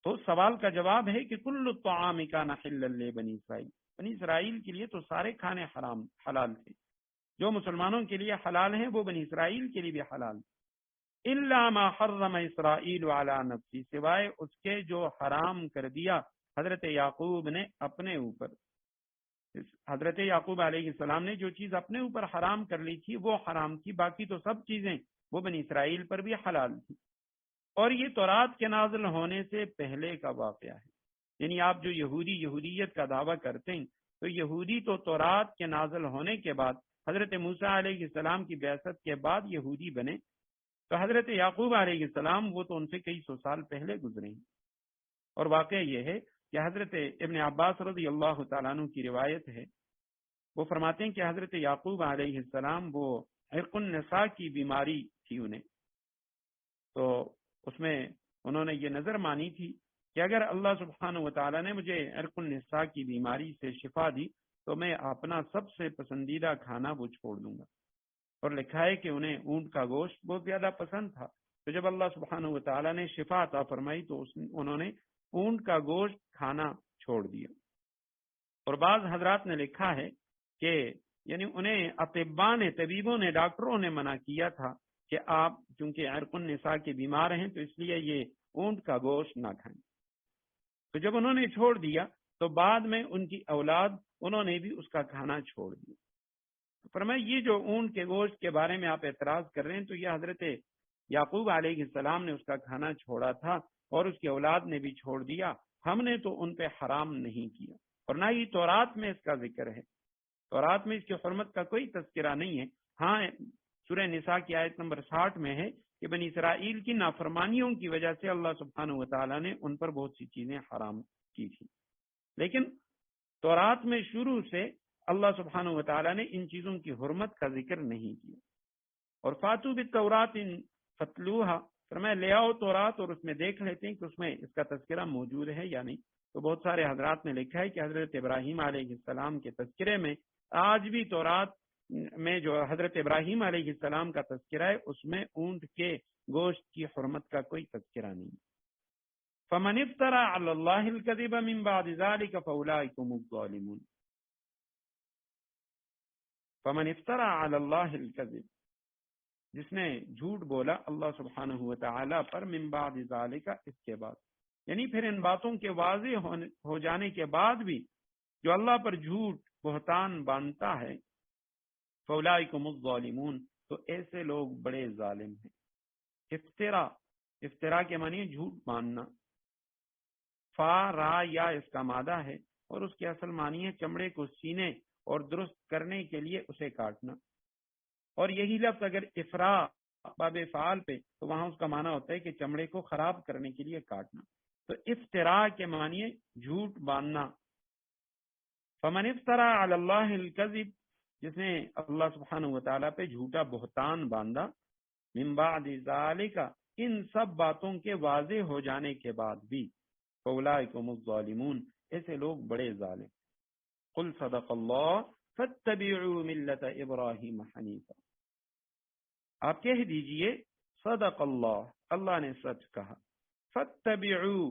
تو سوال کا جواب ہے کہ کل الطعام کان حلا لبنی اسرائیل، بنی اسرائیل کے لیے تو سارے کھانے حلال تھے، جو مسلمانوں کے لیے حلال ہیں وہ بنی اسرائیل کے لیے بھی حلال تھے. الا ما حرم اسرائیل علی نفسی، سوائے اس کے جو حرام کر دیا حضرت یعقوب نے اپنے اوپر. حضرت یعقوب علیہ السلام نے جو چیز اپنے اوپر حرام کر لی تھی وہ حرام تھی، باقی تو سب چیزیں وہ بنی اسرائیل پر بھی حلال تھی. اور یہ تورات کے نازل ہونے سے پہلے کا واقعہ ہے. یعنی آپ جو یہودیت کا دعویٰ کرتے ہیں تو یہودی تو تورات کے نازل ہونے کے بعد حضرت موسیٰ علیہ السلام کی بعثت کے بعد یہودی بنے، تو حضرت یعقوب علیہ السلام وہ تو ان سے کئی سو سال پہلے گزرے ہیں. اور واقعہ یہ ہے کہ حضرت ابن عباس رضی اللہ تعالیٰ عنہ کی روایت ہے، وہ فرماتے ہیں کہ حضرت یعقوب علیہ السلام وہ عرق النساء کی بیماری تھی انہیں، تو اس میں انہوں نے یہ نظر مانی تھی کہ اگر اللہ سبحانہ و تعالیٰ نے مجھے عرق النساء کی بیماری سے شفا دی تو میں اپنا سب سے پسندیدہ کھانا وہ چھوڑ دوں گا. اور لکھا ہے کہ انہیں اونٹ کا گوشت بہت زیادہ پسند تھا، تو جب اللہ سبحانہ و تعالیٰ نے شفا عطا فرمائی تو انہوں نے اونٹ کا گوشت کھانا چھوڑ دیا. اور بعض حضرات نے لکھا ہے کہ یعنی انہیں طبیبوں نے ڈاکٹروں نے منع کیا تھا کہ آپ چونکہ عرق النساء کے بیمار ہیں تو اس لیے یہ اونٹ کا گوشت نہ کھائیں. تو جب انہوں نے چھوڑ دیا تو بعد میں ان کی اولاد انہوں نے بھی اس کا کھانا چھوڑ دیا. فرمایا یہ جو اونٹ کے گوشت کے بارے میں آپ اعتراض کر رہے ہیں تو یہ حضرت یعقوب علیہ السلام نے اس کا کھانا چھوڑا تھا اور اس کی اولاد نے بھی چھوڑ دیا، ہم نے تو ان پہ حرام نہیں کیا. اور نہ ہی تورات میں اس کا ذکر ہے، تورات میں اس کی حرمت کا کوئی تذکرہ نہیں ہے. ہاں سورہ نساء کی آیت نمبر 60 میں ہے کہ بنی اسرائیل کی نافرمانیوں کی وجہ سے اللہ سبحانہ و تعالیٰ نے ان پر بہت سی چیزیں حرام کی تھی، لیکن تورات میں شروع سے اللہ سبحانہ و تعالیٰ نے ان چیزوں کی حرمت کا ذکر نہیں کیا. اور فاتو بالتورات فتلوہا، فرمایا لے آؤ تورات اور اس میں دیکھ لیتے ہیں کہ اس میں اس کا تذکرہ موجود ہے یا نہیں. تو بہت سارے حضرات نے لکھا ہے کہ حضرت ابراہیم علیہ السلام کے تذکرے میں آج بھی تورات میں جو حضرت ابراہیم علیہ السلام کا تذکرہ ہے اس میں اونٹ کے گوشت کی حرمت کا کوئی تذکرہ نہیں. فمن افترى على الله الكذب من بعد ذلك فاولئك هم الظالمون. فمن افترى على الله الكذب، جس نے جھوٹ بولا اللہ سبحانہ و تعالی پر، من بعد ذلك اس کے بعد، یعنی پھر ان باتوں کے واضح ہو جانے کے بعد بھی جو اللہ پر جھوٹ بہتان باندھتا ہے، فاولئک هم الظالمون، تو ایسے لوگ بڑے ظالم ہیں. افترا کے معنی جھوٹ باندھنا، فا را یا اس کا مادہ ہے اور اس کی اصل معنی ہے چمڑے کو سینے اور درست کرنے کے لیے اسے کاٹنا. اور یہی لفظ اگر افرا باب فعال پہ تو وہاں اس کا معنی ہوتا ہے کہ چمڑے کو خراب کرنے کے لیے کاٹنا. تو افتراء کے معنی جھوٹ باندھنا. فمن افترا علی اللہ الکذب، جس نے اللہ سبحانہ و تعالیٰ پہ جھوٹا بہتان باندھا، من بعد ذالک، ان سب باتوں کے واضح ہو جانے کے بعد بھی، فاولئک هم الظالمون، ایسے لوگ بڑے ظالم. قل صدق اللہ فاتبعوا ملت ابراہیم حنیفا، آپ کہہ دیجئے صدق اللہ، اللہ نے سچ کہا، فاتبعوا،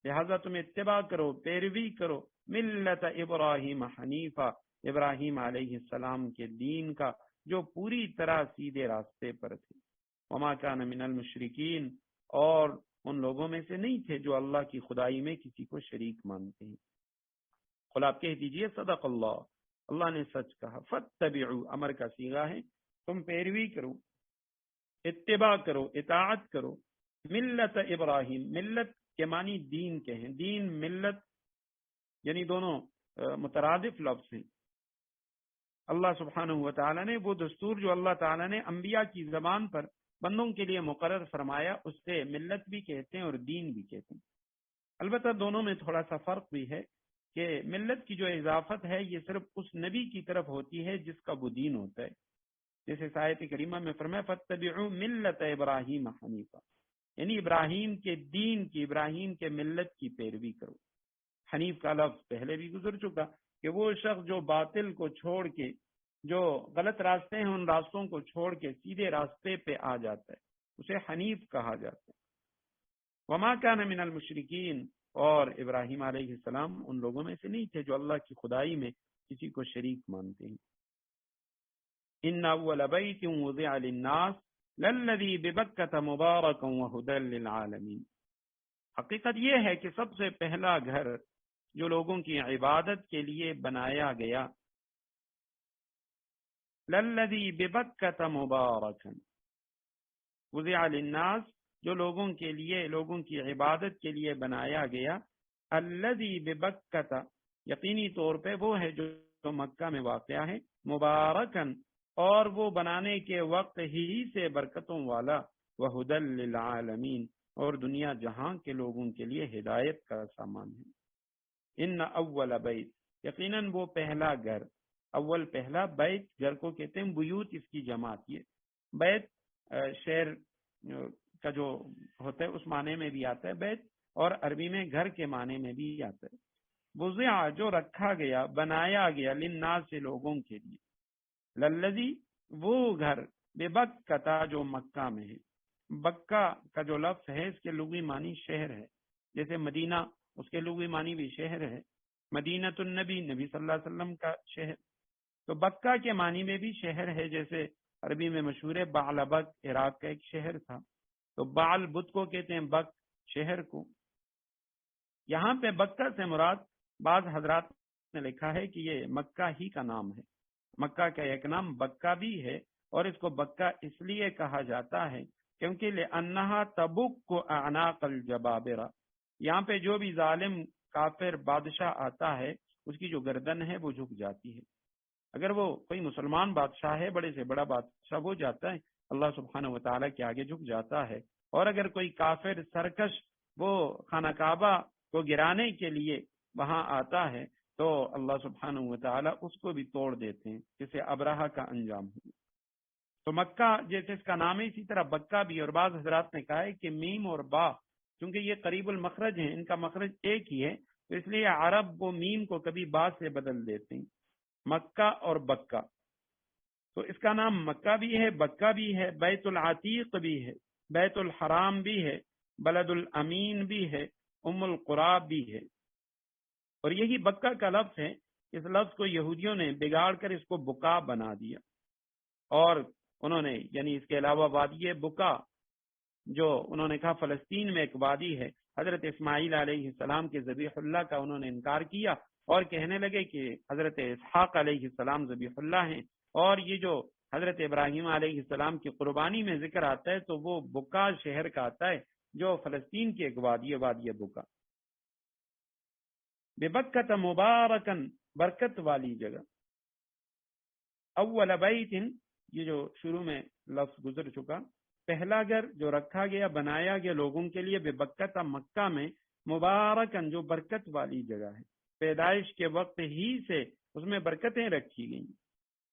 لہذا تم اتباع کرو، پیروی کرو، ملت ابراہیم حنیفا، ابراہیم علیہ السلام کے دین کا جو پوری طرح سیدھے راستے پر تھے. وما کان من المشرکین، اور ان لوگوں میں سے نہیں تھے جو اللہ کی خدائی میں کسی کو شریک مانتے ہیں. قل، آپ کہہ دیجئے صدق اللہ، اللہ نے سچ کہا. فاتبعوا، امر کا صیغہ ہے، تم پیروی کرو، اتباع کرو، اطاعت کرو، ملت ابراہیم، ملت کے معنی دین کے ہیں، دین ملت یعنی دونوں مترادف لفظ ہیں. اللہ سبحانہ و تعالیٰ نے وہ دستور جو اللہ تعالیٰ نے انبیاء کی زبان پر بندوں کے لیے مقرر فرمایا، اس سے ملت بھی کہتے ہیں اور دین بھی کہتے ہیں. البتہ دونوں میں تھوڑا سا فرق بھی ہے کہ ملت کی جو اضافت ہے یہ صرف اس نبی کی طرف ہوتی ہے جس کا وہ دین ہوتا ہے. جیسے آیت کریمہ میں فرمایا فاتبعوا ملت ابراہیم حنیفا، یعنی ابراہیم کے دین کی، ابراہیم کے ملت کی پیروی کرو. حنیف کا لفظ پہلے بھی گزر چکا کہ وہ شخص جو باطل کو چھوڑ کے، جو غلط راستے ہیں ان راستوں کو چھوڑ کے سیدھے راستے پہ آ جاتا ہے، اسے حنیف کہا جاتا ہے. وما کان من المشرکین، اور ابراہیم علیہ السلام ان لوگوں میں سے نہیں تھے جو اللہ کی خدائی میں کسی کو شریک مانتے ہیں. ان اول بیت وضع للناس للذی ببکۃ مبارکا وہدی للعالمین، حقیقت یہ ہے کہ سب سے پہلا گھر جو لوگوں کی عبادت کے لیے بنایا گیا، للذی ببکۃ مبارکا، وضع للناس، جو لوگوں کے لیے، لوگوں کی عبادت کے لیے بنایا گیا، الذی ببکۃ، یقینی طور پہ وہ ہے جو مکہ میں واقع ہے، مبارکن، اور وہ بنانے کے وقت ہی سے برکتوں والا، وہدی للعالمین، اور دنیا جہاں کے لوگوں کے لیے ہدایت کا سامان ہے. ان اول بیت، یقیناً وہ پہلا گھر، اول پہلا، بیت گھر کو کہتے ہیں، بیوت اس کی جماعت. یہ بیت شہر کا جو ہوتا ہے اس معنی میں بھی آتا ہے بیت، اور عربی میں گھر کے معنی میں بھی آتا ہے. وضع، جو رکھا گیا، بنایا گیا، للناس، سے لوگوں کے لیے، للذی، وہ گھر، ببکۃ، جو مکہ میں ہے. بکہ کا جو لفظ ہے اس کے لغوی معنی شہر ہے، جیسے مدینہ اس کے لغوی معنی بھی شہر ہے، مدینۃ النبی، نبی صلی اللہ علیہ وسلم کا شہر. تو بکہ کے معنی میں بھی شہر ہے، جیسے عربی میں مشہور ہے بعلبک، عراق کا ایک شہر تھا. تو بعل بت کو کہتے ہیں، بک شہر کو. یہاں پہ بکہ سے مراد، بعض حضرات نے لکھا ہے کہ یہ مکہ ہی کا نام ہے. مکہ کا ایک نام بکہ بھی ہے، اور اس کو بکہ اس لیے کہا جاتا ہے کیونکہ لأنہا تبک اعناق الجبابرہ، یہاں پہ جو بھی ظالم کافر بادشاہ آتا ہے اس کی جو گردن ہے وہ جھک جاتی ہے. اگر وہ کوئی مسلمان بادشاہ ہے، بڑے سے بڑا بادشاہ، وہ جاتا ہے اللہ سبحانہ و تعالیٰ کے آگے جھک جاتا ہے. اور اگر کوئی کافر سرکش وہ خانہ کعبہ کو گرانے کے لیے وہاں آتا ہے تو اللہ سبحانہ و تعالیٰ اس کو بھی توڑ دیتے ہیں، جسے ابرہہ کا انجام ہو. تو مکہ جیسے اس کا نام ہے، اسی طرح بکہ بھی. اور بعض حضرات نے کہا ہے کہ میم اور با، چونکہ یہ قریب المخرج ہیں، ان کا مخرج ایک ہی ہے، تو اس لیے عرب وہ میم کو کبھی با سے بدل دیتے ہیں، مکہ اور بکہ. تو اس کا نام مکہ بھی ہے، بکہ بھی ہے، بیت العتیق بھی ہے، بیت الحرام بھی ہے، بلد الامین بھی ہے، ام القرى بھی ہے. اور یہی بکہ کا لفظ ہے، اس لفظ کو یہودیوں نے بگاڑ کر اس کو بکا بنا دیا، اور انہوں نے یعنی اس کے علاوہ وادی بکا، جو انہوں نے کہا فلسطین میں ایک وادی ہے، حضرت اسماعیل علیہ السلام کے ذبیح اللہ کا انہوں نے انکار کیا اور کہنے لگے کہ حضرت اسحاق علیہ السلام ذبیح اللہ ہیں. اور یہ جو حضرت ابراہیم علیہ السلام کی قربانی میں ذکر آتا ہے تو وہ بکا شہر کا آتا ہے جو فلسطین کی ایک وادی ہے، وادی بکا. ببکۃ مبارکن، برکت والی جگہ. اول بیت، یہ جو شروع میں لفظ گزر چکا، پہلا گھر جو رکھا گیا بنایا گیا لوگوں کے لیے ببکت مکہ میں مبارکن جو برکت والی جگہ ہے، پیدائش کے وقت ہی سے اس میں برکتیں رکھی گئیں،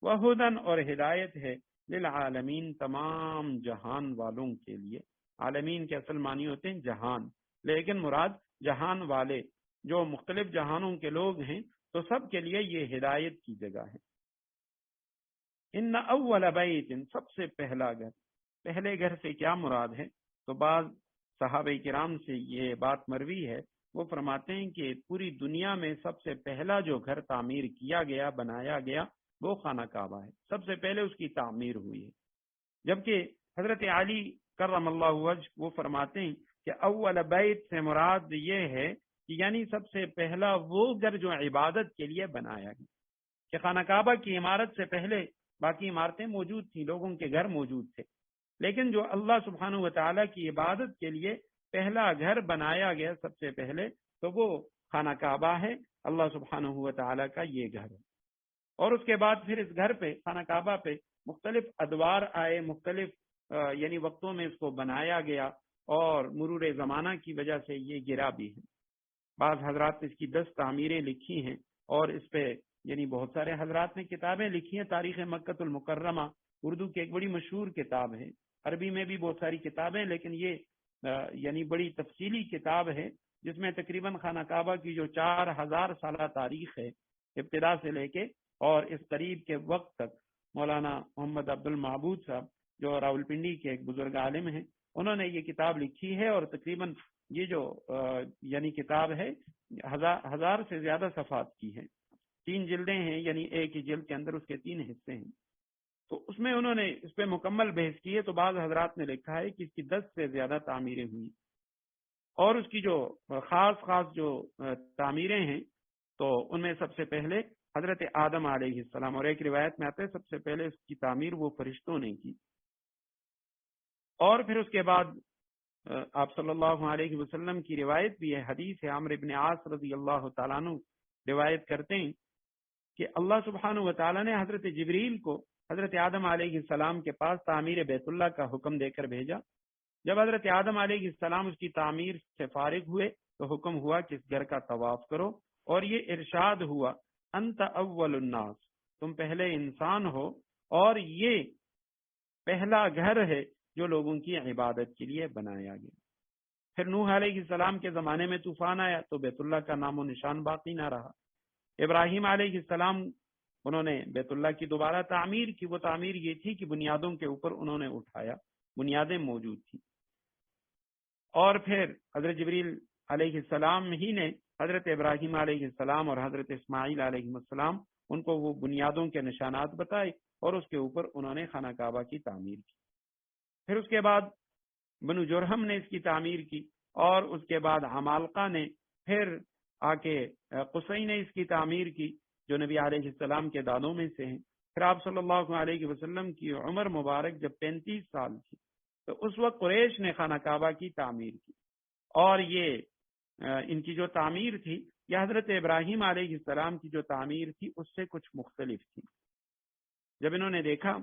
وہدن اور ہدایت ہے للعالمین تمام جہان والوں کے لیے۔ عالمین کے اصل معنی ہوتے ہیں جہان، لیکن مراد جہان والے جو مختلف جہانوں کے لوگ ہیں، تو سب کے لیے یہ ہدایت کی جگہ ہے۔ ان اول بیت، سب سے پہلا گھر، پہلے گھر سے کیا مراد ہے؟ تو بعض صحابہ کرام سے یہ بات مروی ہے، وہ فرماتے ہیں کہ پوری دنیا میں سب سے پہلا جو گھر تعمیر کیا گیا بنایا گیا وہ خانہ کعبہ ہے، سب سے پہلے اس کی تعمیر ہوئی ہے۔ جبکہ حضرت علی کرم اللہ وجہ وہ فرماتے ہیں کہ اول بیت سے مراد یہ ہے کہ یعنی سب سے پہلا وہ گھر جو عبادت کے لیے بنایا گیا، کہ خانہ کعبہ کی عمارت سے پہلے باقی عمارتیں موجود تھیں، لوگوں کے گھر موجود تھے، لیکن جو اللہ سبحانہ و تعالیٰ کی عبادت کے لیے پہلا گھر بنایا گیا سب سے پہلے، تو وہ خانہ کعبہ ہے، اللہ سبحانہ و تعالیٰ کا یہ گھر ہے۔ اور اس کے بعد پھر اس گھر پہ خانہ کعبہ پہ مختلف ادوار آئے، مختلف یعنی وقتوں میں اس کو بنایا گیا، اور مرور زمانہ کی وجہ سے یہ گرا بھی ہے۔ بعض حضرات نے اس کی 10 تعمیریں لکھی ہیں، اور اس پہ یعنی بہت سارے حضرات نے کتابیں لکھی ہیں۔ تاریخ مکۃ المکرمہ اردو کی ایک بڑی مشہور کتاب ہے، عربی میں بھی بہت ساری کتابیں، لیکن یہ یعنی بڑی تفصیلی کتاب ہے، جس میں تقریباً خانہ کعبہ کی جو 4000 سالہ تاریخ ہے ابتدا سے لے کے اور اس قریب کے وقت تک، مولانا محمد عبد المعبود صاحب جو راولپنڈی کے ایک بزرگ عالم ہیں، انہوں نے یہ کتاب لکھی ہے، اور تقریباً یہ جو یعنی کتاب ہے 1000 سے زیادہ صفحات کی ہے، 3 جلدیں ہیں، یعنی ایک ہی جلد کے اندر اس کے 3 حصے ہیں۔ تو اس میں انہوں نے اس پہ مکمل بحث کی ہے، تو بعض حضرات نے لکھا ہے کہ اس کی 10 سے زیادہ تعمیریں ہوئی، اور اس کی جو خاص جو تعمیریں ہیں، تو ان میں سب سے پہلے حضرت آدم علیہ السلام، اور ایک روایت میں آتا ہے سب سے پہلے اس کی تعمیر وہ فرشتوں نے کی، اور پھر اس کے بعد آپ صلی اللہ علیہ وسلم کی روایت بھی ہے، حدیث ہے، عمرو بن عاص رضی اللہ تعالیٰ عنہ روایت کرتے ہیں کہ اللہ سبحانہ و تعالیٰ نے حضرت جبریل کو حضرت آدم علیہ السلام کے پاس تعمیر بیت اللہ کا حکم دے کر بھیجا۔ جب حضرت آدم علیہ السلام اس کی تعمیر سے فارغ ہوئے تو حکم ہوا کہ اس گھر کا طواف کرو، اور یہ ارشاد ہوا انت اول الناس، تم پہلے انسان ہو، اور یہ پہلا گھر ہے جو لوگوں کی عبادت کے لیے بنایا گیا۔ پھر نوح علیہ السلام کے زمانے میں طوفان آیا تو بیت اللہ کا نام و نشان باقی نہ رہا۔ ابراہیم علیہ السلام انہوں نے بیت اللہ کی دوبارہ تعمیر کی، وہ تعمیر یہ تھی کہ بنیادوں کے اوپر انہوں نے اٹھایا، بنیادیں موجود تھیں، اور پھر حضرت جبریل علیہ السلام ہی نے حضرت ابراہیم علیہ السلام اور حضرت اسماعیل علیہ السلام ان کو وہ بنیادوں کے نشانات بتائے، اور اس کے اوپر انہوں نے خانہ کعبہ کی تعمیر کی۔ پھر اس کے بعد بنو جرہم نے اس کی تعمیر کی، اور اس کے بعد عمالقہ نے، پھر آ کے قصی نے اس کی تعمیر کی جو نبی علیہ السلام کے دادوں میں سے ہیں۔ پھر آپ صلی اللہ علیہ وسلم کی عمر مبارک جب 35 سال تھی تو اس وقت قریش نے خانہ کعبہ کی تعمیر کی، اور یہ ان کی جو تعمیر تھی یہ حضرت ابراہیم علیہ السلام کی جو تعمیر تھی اس سے کچھ مختلف تھی۔ جب انہوں نے دیکھا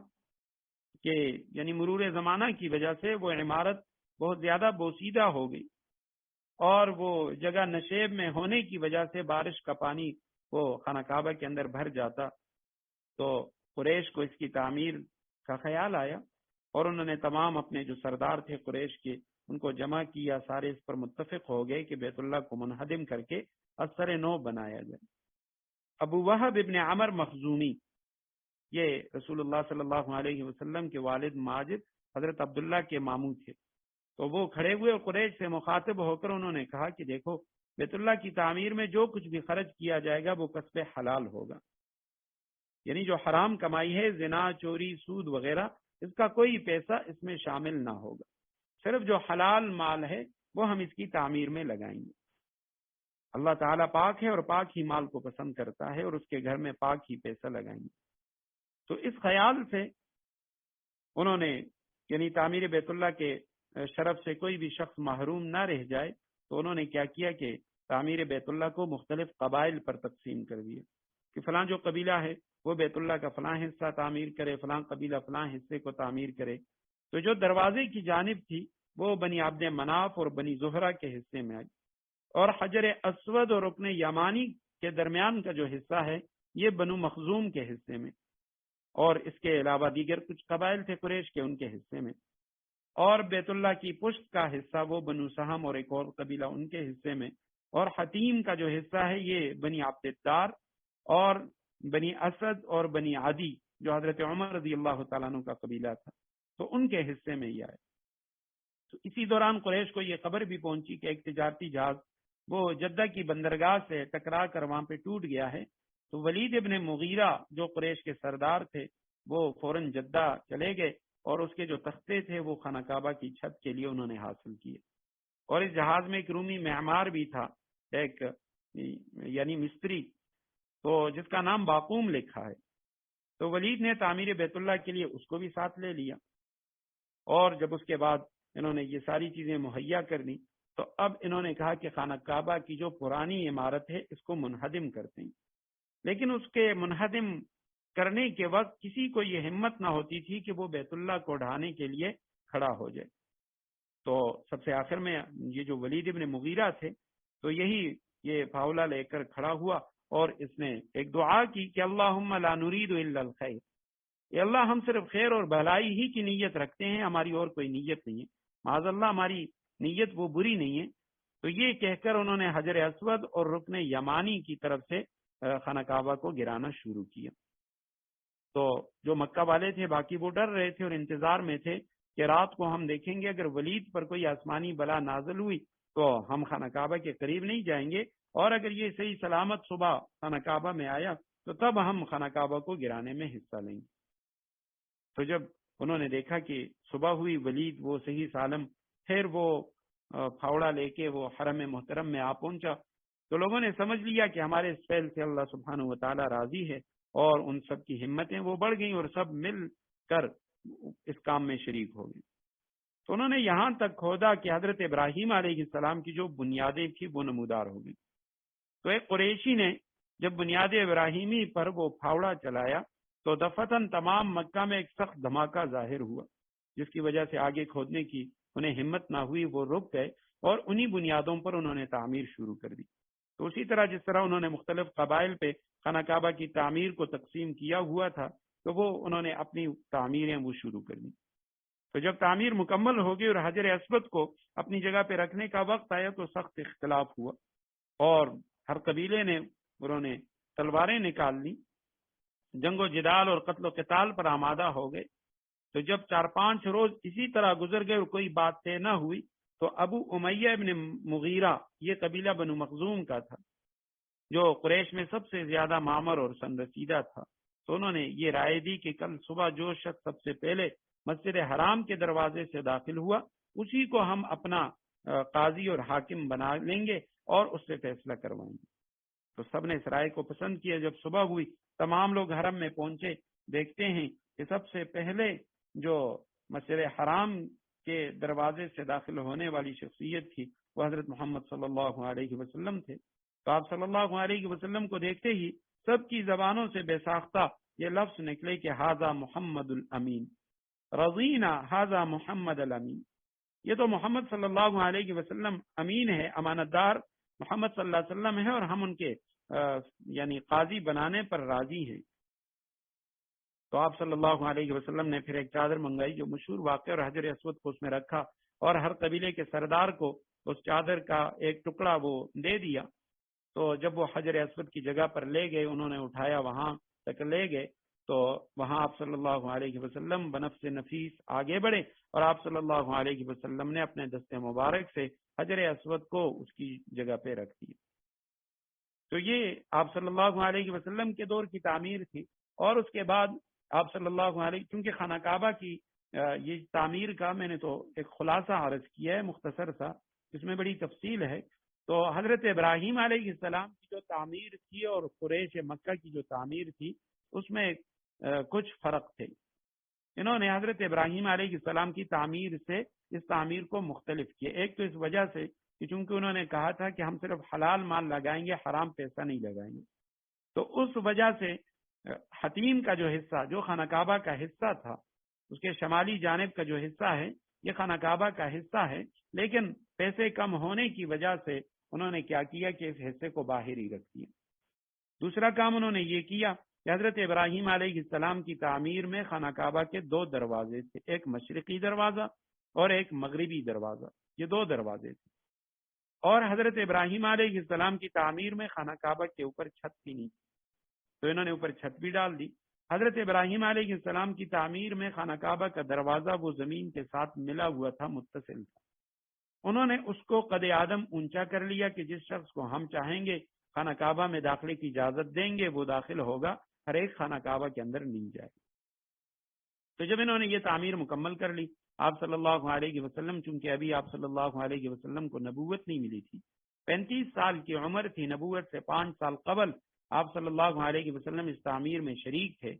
کہ یعنی مرور زمانہ کی وجہ سے وہ عمارت بہت زیادہ بوسیدہ ہو گئی، اور وہ جگہ نشیب میں ہونے کی وجہ سے بارش کا پانی وہ خانہ کعبہ کے اندر بھر جاتا، تو قریش کو اس کی تعمیر کا خیال آیا، اور انہوں نے تمام اپنے جو سردار تھے قریش کے ان کو جمع کیا، سارے اس پر متفق ہو گئے کہ بیت اللہ کو منہدم کر کے اثر نو بنایا جائے۔ ابو وہب ابن عمر مخزومی، یہ رسول اللہ صلی اللہ علیہ وسلم کے والد ماجد حضرت عبداللہ کے ماموں تھے، تو وہ کھڑے ہوئے اور قریش سے مخاطب ہو کر انہوں نے کہا کہ دیکھو بیت اللہ کی تعمیر میں جو کچھ بھی خرچ کیا جائے گا وہ کسب حلال ہوگا، یعنی جو حرام کمائی ہے، زنا، چوری، سود وغیرہ، اس کا کوئی پیسہ اس میں شامل نہ ہوگا، صرف جو حلال مال ہے وہ ہم اس کی تعمیر میں لگائیں گے۔ اللہ تعالیٰ پاک ہے اور پاک ہی مال کو پسند کرتا ہے، اور اس کے گھر میں پاک ہی پیسہ لگائیں گے۔ تو اس خیال سے انہوں نے یعنی تعمیر بیت اللہ کے شرف سے کوئی بھی شخص محروم نہ رہ جائے، تو انہوں نے کیا کیا کہ تعمیر بیت اللہ کو مختلف قبائل پر تقسیم کر دیا کہ فلاں جو قبیلہ ہے وہ بیت اللہ کا فلاں حصہ تعمیر کرے، فلاں قبیلہ فلاں حصے کو تعمیر کرے۔ تو جو دروازے کی جانب تھی وہ بنی عبد مناف اور بنی زہرہ کے حصے میں آئی، اور حجر اسود اور رکن یمانی کے درمیان کا جو حصہ ہے یہ بنو مخزوم کے حصے میں، اور اس کے علاوہ دیگر کچھ قبائل تھے قریش کے، ان کے حصے میں، اور بیت اللہ کی پشت کا حصہ وہ بنو سہم اور ایک اور قبیلہ ان کے حصے میں، اور حتیم کا جو حصہ ہے یہ بنی عبد الدار اور بنی اسد اور بنی عدی جو حضرت عمر رضی اللہ تعالیٰ عنہ کا قبیلہ تھا، تو ان کے حصے میں یہ آئے۔ تو اسی دوران قریش کو یہ خبر بھی پہنچی کہ ایک تجارتی جہاز وہ جدہ کی بندرگاہ سے ٹکرا کر وہاں پہ ٹوٹ گیا ہے، تو ولید ابن مغیرہ جو قریش کے سردار تھے وہ فوراً جدہ چلے گئے، اور اس کے جو تختے تھے وہ خانہ کعبہ کی چھت کے لیے انہوں نے حاصل کیے، اور اس جہاز میں ایک رومی معمار بھی تھا، ایک یعنی مستری، تو جس کا نام باقوم لکھا ہے، تو ولید نے تعمیر بیت اللہ کے لیے اس کو بھی ساتھ لے لیا، اور جب اس کے بعد انہوں نے یہ ساری چیزیں مہیا کر دی تو اب انہوں نے کہا کہ خانہ کعبہ کی جو پرانی عمارت ہے اس کو منہدم کرتے ہیں، لیکن اس کے منہدم کرنے کے وقت کسی کو یہ ہمت نہ ہوتی تھی کہ وہ بیت اللہ کو ڈھانے کے لیے کھڑا ہو جائے۔ تو سب سے آخر میں یہ جو ولید ابن مغیرہ تھے تو یہی یہ پھاولا لے کر کھڑا ہوا، اور اس نے ایک دعا کی کہ اللہم لا نرید الا الخیر، اے اللہ ہم صرف خیر اور بھلائی ہی کی نیت رکھتے ہیں، ہماری اور کوئی نیت نہیں ہے، معاذ اللہ ہماری نیت وہ بری نہیں ہے۔ تو یہ کہہ کر انہوں نے حجر اسود اور رکن یمانی کی طرف سے خانہ کعبہ کو گرانا شروع کیا۔ تو جو مکہ والے تھے باقی وہ ڈر رہے تھے اور انتظار میں تھے کہ رات کو ہم دیکھیں گے اگر ولید پر کوئی آسمانی بلا نازل ہوئی تو ہم خانہ کعبہ کے قریب نہیں جائیں گے، اور اگر یہ صحیح سلامت صبح خانہ کعبہ میں آیا تو تب ہم خانہ کعبہ کو گرانے میں حصہ لیں گے۔ تو جب انہوں نے دیکھا کہ صبح ہوئی، ولید وہ صحیح سالم پھر وہ پھاوڑا لے کے وہ حرم محترم میں آ پہنچا، تو لوگوں نے سمجھ لیا کہ ہمارے اس فعل سے اللہ سبحانہ و تعالی راضی ہے، اور ان سب کی ہمتیں وہ بڑھ گئیں اور سب مل کر اس کام میں شریک ہو گئے۔ تو انہوں نے یہاں تک کھودا کہ حضرت ابراہیم علیہ السلام کی جو بنیادیں تھی وہ نمودار ہو گئی۔ تو ایک قریشی نے جب بنیاد ابراہیمی پر وہ پھاوڑا چلایا تو دفعتاً تمام مکہ میں ایک سخت دھماکہ ظاہر ہوا، جس کی وجہ سے آگے کھودنے کی انہیں ہمت نہ ہوئی، وہ رک گئے اور انہی بنیادوں پر انہوں نے تعمیر شروع کر دی۔ تو اسی طرح جس طرح انہوں نے مختلف قبائل پہ خانہ کعبہ کی تعمیر کو تقسیم کیا ہوا تھا تو وہ انہوں نے اپنی تعمیریں وہ شروع کر دی۔ تو جب تعمیر مکمل ہو گئی اور حجر اسود کو اپنی جگہ پہ رکھنے کا وقت آیا تو سخت اختلاف ہوا، اور ہر قبیلے نے انہوں نے تلواریں نکال لی، جنگ و جدال اور قتل و قتال پر آمادہ ہو گئے۔ تو جب 4-5 روز اسی طرح گزر گئے اور کوئی بات طے نہ ہوئی تو ابو امیہ ابن مغیرہ، یہ قبیلہ بنو مخزوم کا تھا جو قریش میں سب سے زیادہ معمر اور سن رسیدہ تھا، تو انہوں نے یہ رائے دی کہ کل صبح جو شخص سب سے پہلے مسجد حرام کے دروازے سے داخل ہوا اسی کو ہم اپنا قاضی اور حاکم بنا لیں گے اور اس سے فیصلہ کروائیں گے۔ تو سب نے اس رائے کو پسند کیا۔ جب صبح ہوئی تمام لوگ حرم میں پہنچے، دیکھتے ہیں کہ سب سے پہلے جو مسجد حرام کے دروازے سے داخل ہونے والی شخصیت تھی وہ حضرت محمد صلی اللہ علیہ وسلم تھے۔ تو آپ صلی اللہ علیہ وسلم کو دیکھتے ہی سب کی زبانوں سے بے ساختہ یہ لفظ نکلے کہ ھذا محمد الامین، رضینا ھذا محمد الامین، یہ تو محمد صلی اللہ علیہ وسلم امین ہے، امانت دار محمد صلی اللہ علیہ وسلم ہے، اور ہم ان کے یعنی قاضی بنانے پر راضی ہیں۔ تو آپ صلی اللہ علیہ وسلم نے پھر ایک چادر منگائی جو مشہور واقعہ، اور حجر اسود کو اس میں رکھا اور ہر قبیلے کے سردار کو اس چادر کا ایک ٹکڑا وہ دے دیا۔ تو جب وہ حجر اسود کی جگہ پر لے گئے، انہوں نے اٹھایا، وہاں تک لے گئے، تو وہاں آپ صلی اللہ علیہ وسلم بنفس نفیس آگے بڑھے اور آپ صلی اللہ علیہ وسلم نے اپنے دست مبارک سے حجر اسود کو اس کی جگہ پہ رکھ دیا۔ تو یہ آپ صلی اللہ علیہ وسلم کے دور کی تعمیر تھی۔ اور اس کے بعد آپ صلی اللہ علیہ، کیونکہ خانہ کعبہ کی یہ تعمیر کا میں نے تو ایک خلاصہ عرض کیا ہے مختصر سا، اس میں بڑی تفصیل ہے۔ تو حضرت ابراہیم علیہ السلام کی جو تعمیر تھی اور قریش مکہ کی جو تعمیر تھی اس میں کچھ فرق تھے۔ انہوں نے حضرت ابراہیم علیہ السلام کی تعمیر سے اس تعمیر کو مختلف کیا۔ ایک تو اس وجہ سے کہ چونکہ انہوں نے کہا تھا کہ ہم صرف حلال مال لگائیں گے، حرام پیسہ نہیں لگائیں گے، تو اس وجہ سے حتیم کا جو حصہ، جو خانہ کعبہ کا حصہ تھا، اس کے شمالی جانب کا جو حصہ ہے یہ خانہ کعبہ کا حصہ ہے، لیکن پیسے کم ہونے کی وجہ سے انہوں نے کیا کیا کہ اس حصے کو باہر ہی رکھ دیا۔ دوسرا کام انہوں نے یہ کیا کہ حضرت ابراہیم علیہ السلام کی تعمیر میں خانہ کعبہ کے 2 دروازے تھے، ایک مشرقی دروازہ اور ایک مغربی دروازہ، یہ 2 دروازے تھے۔ اور حضرت ابراہیم علیہ السلام کی تعمیر میں خانہ کعبہ کے اوپر چھت بھی نہیں تھی، تو انہوں نے اوپر چھت بھی ڈال دی۔ حضرت ابراہیم علیہ السلام کی تعمیر میں خانہ کعبہ کا دروازہ وہ زمین کے ساتھ ملا ہوا تھا، متصل تھا۔ انہوں نے اس کو قد آدم اونچا کر لیا کہ جس شخص کو ہم چاہیں گے خانہ کعبہ میں داخلے کی اجازت دیں گے وہ داخل ہوگا، ہر ایک خانہ کعبہ کے اندر نہیں جائے۔ تو جب انہوں نے یہ تعمیر مکمل کر لی، آپ صلی اللہ علیہ وسلم، چونکہ ابھی آپ صلی اللہ علیہ وسلم کو نبوت نہیں ملی تھی، 35 سال کی عمر تھی، نبوت سے 5 سال قبل آپ صلی اللہ علیہ وسلم اس تعمیر میں شریک تھے۔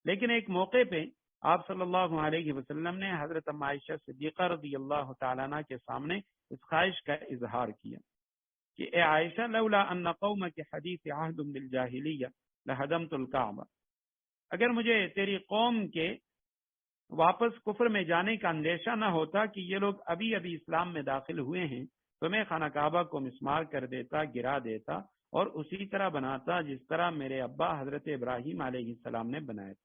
لیکن ایک موقع پہ آپ صلی اللہ علیہ وسلم نے حضرت ام عائشہ صدیقہ رضی اللہ تعالیٰ عنہ کے سامنے اس خواہش کا اظہار کیا کہ اے عائشہ، لولا ان قومک حدیث عہد بالجاہلیہ لہدمت الکعبہ، اگر مجھے تیری قوم کے واپس کفر میں جانے کا اندیشہ نہ ہوتا کہ یہ لوگ ابھی ابھی اسلام میں داخل ہوئے ہیں، تو میں خانہ کعبہ کو مسمار کر دیتا، گرا دیتا اور اسی طرح بناتا جس طرح میرے ابا حضرت ابراہیم علیہ السلام نے بنائے تھے،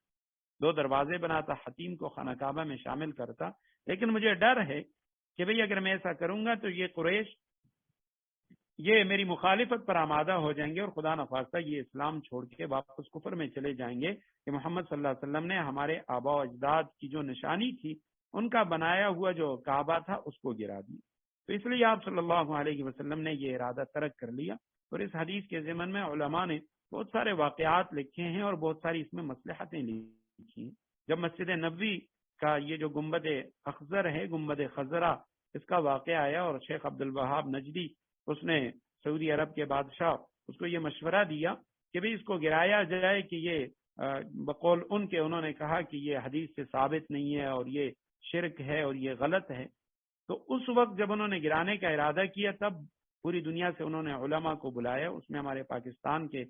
2 دروازے بناتا، حتیم کو خانہ کعبہ میں شامل کرتا۔ لیکن مجھے ڈر ہے کہ بھئی اگر میں ایسا کروں گا تو یہ قریش یہ میری مخالفت پر آمادہ ہو جائیں گے اور خدا نخواستہ یہ اسلام چھوڑ کے واپس کفر میں چلے جائیں گے کہ محمد صلی اللہ علیہ وسلم نے ہمارے آبا و اجداد کی جو نشانی تھی ان کا بنایا ہوا جو کعبہ تھا اس کو گرا دیا۔ تو اس لیے آپ صلی اللہ علیہ وسلم نے یہ ارادہ ترک کر لیا، اور اس حدیث کے ضمن میں علماء نے بہت سارے واقعات لکھے ہیں اور بہت ساری اس میں مصلحتیں لکھی ہیں۔ جب مسجد نبوی کا یہ جو گنبد اخضر ہے، گنبد خضرا، اس کا واقعہ آیا اور شیخ عبد الوہاب نجدی اس نے سعودی عرب کے بادشاہ اس کو یہ مشورہ دیا کہ بھی اس کو گرایا جائے کہ یہ بقول ان کے انہوں نے کہا کہ یہ حدیث سے ثابت نہیں ہے اور یہ شرک ہے اور یہ غلط ہے۔ تو اس وقت جب انہوں نے گرانے کا ارادہ کیا تب پوری دنیا سے انہوں نے علماء کو بلایا، اس میں ہمارے پاکستان کے،